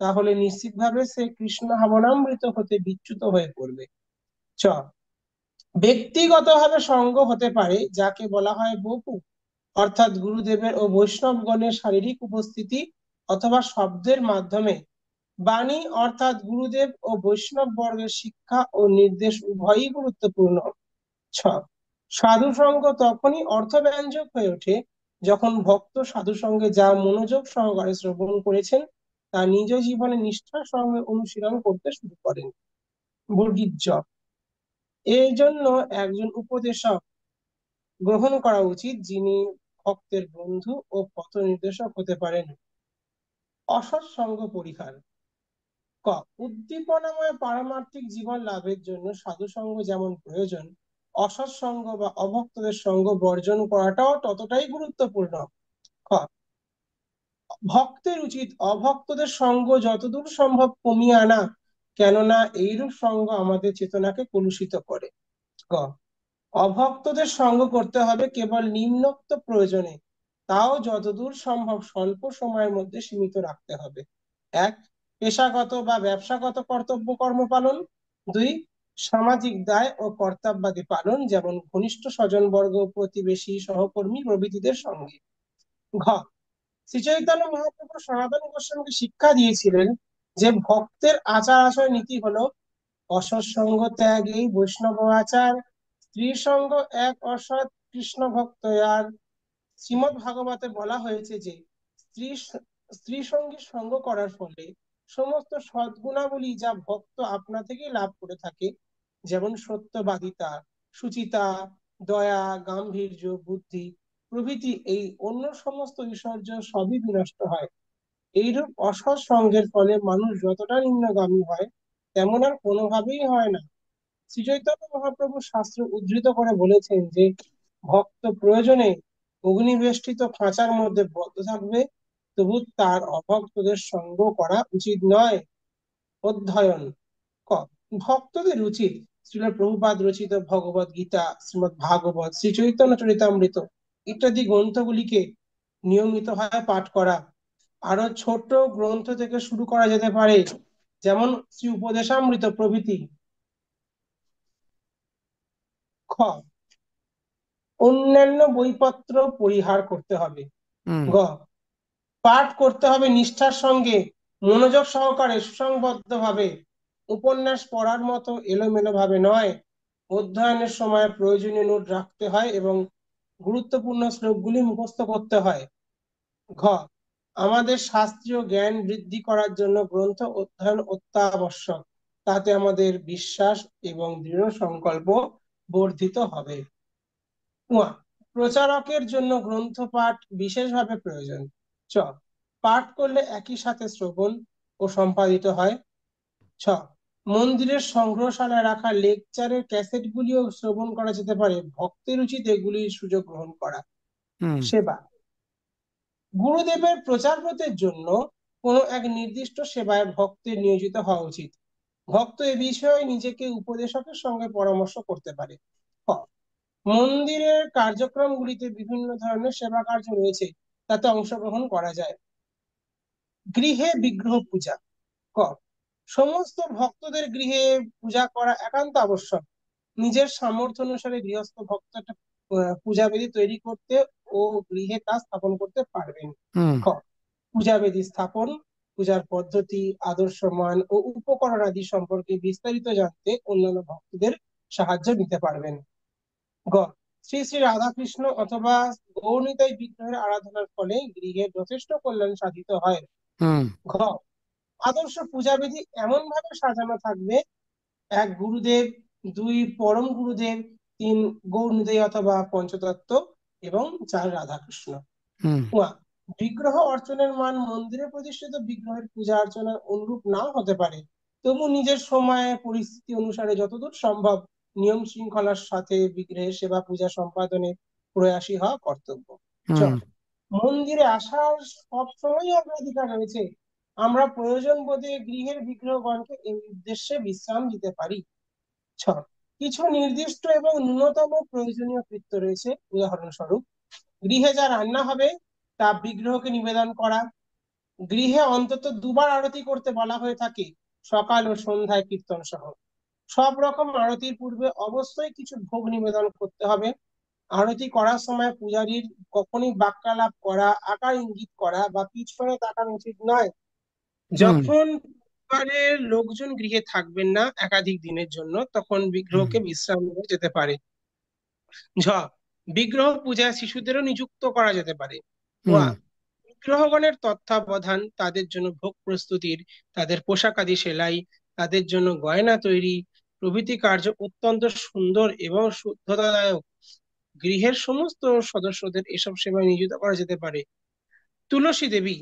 তাহলে নিশ্চিতভাবে সে কৃষ্ণ ভাবনামৃত হতে বিচ্যুত হয়ে পড়বে। চ, ব্যক্তিগতভাবে সঙ্গ হতে পারে যাকে বলা হয় বপু, অর্থাৎ গুরুদেবের ও বৈষ্ণবগণের শারীরিক উপস্থিতি অথবা শব্দের মাধ্যমে। বাণী অর্থাৎ গুরুদেব ও বৈষ্ণব বর্গের শিক্ষা ও নির্দেশ উভয়ই গুরুত্বপূর্ণ। ছ, সাধু সঙ্গ তখনই অর্থব্যঞ্জক হয়ে ওঠে যখন ভক্ত সাধু সঙ্গে যা মনোযোগ সহকারে শ্রবণ করেছেন তা নিজ জীবনে নিষ্ঠার সঙ্গে অনুশীলন করতে শুরু করেন। বর্গীর জ, এই জন্য একজন উপদেশক গ্রহণ করা উচিত যিনি ভক্তের বন্ধু ও পথ নির্দেশক হতে পারেন। অসৎ সঙ্গ পরিহার। ক উদ্দীপনাময় পারমার্থিক জীবন লাভের জন্য সাধুসঙ্গ যেমন প্রয়োজন, অসৎ সঙ্গ বা অভক্তদের সঙ্গ বর্জন করাটাও ততটাই গুরুত্বপূর্ণ। খ ভক্তের উচিত অভক্তদের সঙ্গ যতদূর সম্ভব কমিয়ে আনা, কেননা এইরূপ সঙ্গ আমাদের চেতনাকে কলুষিত করে। গ অভক্তদের সঙ্গ করতে হবে কেবল নিম্নোক্ত প্রয়োজনে, তাও যতদূর সম্ভব স্বল্প সময়ের মধ্যে সীমিত রাখতে হবে। 1. পেশাগত বা ব্যবসাগত কর্তব্য কর্ম পালন। 2. সামাজিক দায় ও কর্তব্যাদি পালন, যেমন ঘনিষ্ঠ স্বজনবর্গ, প্রতিবেশী, সহকর্মী প্রভৃতিদের সঙ্গে। ঘ শ্রী চৈতন্য মহাপ্রভু সনাতন গোস্বামীকে শিক্ষা দিয়েছিলেন যে ভক্তের আচার আচরণ নীতি হলো অসৎ সঙ্গ ত্যাগী বৈষ্ণব আচার, স্ত্রী সঙ্গ এক অসৎ কৃষ্ণ ভক্ত। আর শ্রীমদ ভাগবতে বলা হয়েছে যে স্ত্রী স্ত্রী সঙ্গীর সঙ্গ করার ফলে সমস্ত সদ্গুণাবলী যা ভক্ত আপনা থেকেই লাভ করে থাকে, যেমন সত্যবাদিতা, সুচিতা, দয়া, গাম্ভীর্য, বুদ্ধি প্রভৃতি, এই অন্য সমস্ত ঐশ্বর্য সবই বিনষ্ট হয়। এইরূপ অসৎ সঙ্গের ফলে মানুষ যতটা নিম্নগামী হয় তেমন আর কোনোভাবেই হয় না। শ্রী চৈতন্য মহাপ্রভু শাস্ত্র উদ্ধৃত করে বলেছেন যে ভক্ত প্রয়োজনে অগ্নিবেষ্টিত খাঁচার মধ্যে বদ্ধ থাকবে, তবু তার অভক্তদের সঙ্গ করা উচিত নয়। অধ্যয়ন। ক ভক্তদের উচিত শ্রীল প্রভুপাদ রচিত ভগবদ গীতা, শ্রীমদ ভাগবত, শ্রী চৈতন্য চরিতামৃত ইত্যাদি গ্রন্থগুলিকে নিয়মিতভাবে পাঠ করা। আরো ছোট গ্রন্থ থেকে শুরু করা যেতে পারে, যেমন শ্রী উপদেশামৃত প্রভৃতি। খ অন্যান্য বইপত্র পরিহার করতে হবে। গ পাঠ করতে হবে নিষ্ঠার সঙ্গে, মনোযোগ সহকারে, সুসংবদ্ধ ভাবে। উপন্যাস পড়ার মতো এলোমেলো ভাবে নয়। অধ্যয়নের সময় প্রয়োজনীয় নোট রাখতে হয় এবং গুরুত্বপূর্ণ শ্লোকগুলি মুখস্থ করতে হয়। ঘ আমাদের শাস্ত্রীয় জ্ঞান বৃদ্ধি করার জন্য গ্রন্থ অধ্যয়ন অত্যাবশ্যক, তাতে আমাদের বিশ্বাস এবং দৃঢ় সংকল্প বর্ধিত হবে। প্রচারকের জন্য গ্রন্থ পাঠ বিশেষভাবে প্রয়োজন। চ পাঠ করলে একই সাথে শ্রবণ ও সম্পাদিত হয়। ছ মন্দিরের সংগ্রহশালায় রাখা লেকচারের ক্যাসেটগুলিও শ্রবণ করা যেতে পারে। ভক্তের উচিত এগুলির সুযোগ গ্রহণ করা। সেবা। গুরুদেবের প্রচার ব্রতের জন্য কোনো এক নির্দিষ্ট সেবায় ভক্তের নিয়োজিত হওয়া উচিত। ভক্ত এ বিষয়ে নিজেকে উপদেশকের সঙ্গে পরামর্শ করতে পারে। মন্দিরের কার্যক্রমগুলিতে বিভিন্ন ধরনের সেবা কার্য রয়েছে, তাতে অংশগ্রহণ করা যায়। গৃহে বিগ্রহ পূজা। ক সমস্ত ভক্তদের গৃহে পূজা করা একান্ত আবশ্যক। নিজের সামর্থ্য অনুসারে গৃহস্থ ভক্ত একটা পূজাবেদী তৈরি করতে ও গৃহে তা স্থাপন করতে পারবেন। খ পূজাবেদী স্থাপন, পূজার পদ্ধতি, আদর্শ মান ও উপকরণ আদি সম্পর্কে বিস্তারিত জানতে অন্যান্য ভক্তদের সাহায্য নিতে পারবেন। গ শ্রী শ্রী রাধাকৃষ্ণ অথবা গৌরনিতাই বিগ্রহের আরাধনার ফলে গৃহে যথেষ্ট কল্যাণ সাধিত হয়। ঘ আদর্শ পূজাবিধি এমন ভাবে সাজানো থাকবে: 1 গুরুদেব, 2 পরম গুরুদেব, 3 গৌরনিতাই অথবা পঞ্চতত্ত্ব এবং 4 রাধাকৃষ্ণ। বিগ্রহ অর্চনের মান মন্দিরে প্রতিষ্ঠিত বিগ্রহের পূজা অর্চনার অনুরূপ নাও হতে পারে, তবু নিজের সময় পরিস্থিতি অনুসারে যতদূর সম্ভব নিয়ম শৃঙ্খলার সাথে বিগ্রহের সেবা পূজা সম্পাদনে প্রয়াসী হওয়া কর্তব্য। মন্দিরে আসার সবসময় অগ্রাধিকার রয়েছে। আমরা প্রয়োজন বোধে গৃহের বিগ্রহগণকে এই উদ্দেশ্যে বিশ্রাম দিতে পারি। কিছু নির্দিষ্ট এবং ন্যূনতম প্রয়োজনীয় কৃত্য রয়েছে। উদাহরণস্বরূপ, গৃহে যা রান্না হবে তা বিগ্রহকে নিবেদন করা। গৃহে অন্তত 2 বার আরতি করতে বলা হয়ে থাকে, সকাল ও সন্ধ্যায় কীর্তন সহ। সব রকম আরতির পূর্বে অবশ্যই কিছু ভোগ নিবেদন করতে হবে। আরতি করার সময় পূজারীর কখনোই বাক্যালাপ করা, আকার ইঙ্গিত করা বা পিছনে তাকানো উচিত নয়। যখন পরিবারের লোকজন গৃহে থাকবেন না একাধিক দিনের জন্য, তখন বিগ্রহকে বিশ্রাম নিতে যেতে পারে। বিগ্রহ পূজায় শিশুদেরও নিযুক্ত করা যেতে পারে। বিগ্রহগণের তত্ত্বাবধান, তাদের জন্য ভোগ প্রস্তুতির, তাদের পোশাক আদি সেলাই, তাদের জন্য গয়না তৈরি প্রভৃতি কার্য অত্যন্ত সুন্দর এবং শুদ্ধতাদায়ক। গৃহের সমস্ত সদস্যদের এসব সেবায় নিয়োজিত করা যেতে পারে। তুলসী দেবী,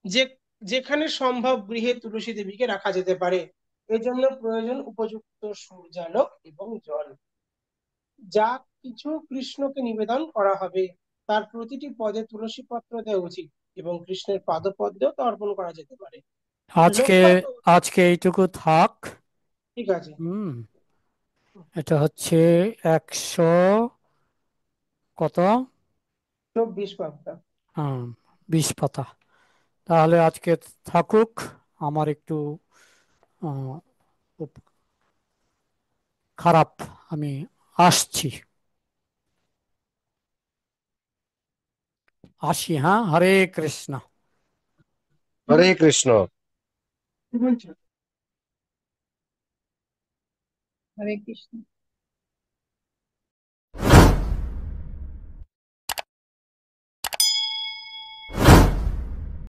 যে যেখানে সম্ভব গৃহে তুলসী দেবীকে রাখা যেতে পারে। এজন্য প্রয়োজন উপযুক্ত সূর্যালোক এবং জল। যা কিছু কৃষ্ণকে নিবেদন করা হবে তার প্রতিটি পদে তুলসী পত্র দেওয়া উচিত এবং কৃষ্ণের পাদপদ্মেও তা অর্পণ করা যেতে পারে। আজকে লক্ষ্য, আজকে এইটুকু থাক। ঠিক আছে। হুম, এটা হচ্ছে 100 কত 24 পাতা। 20 পাতা। তাহলে আজকে থাকুক। আমার একটু আহ, খারাপ, আমি আসছি, আসি। হ্যাঁ, হরে কৃষ্ণ। হরে কৃষ্ণ। হরে কৃষ্ণ।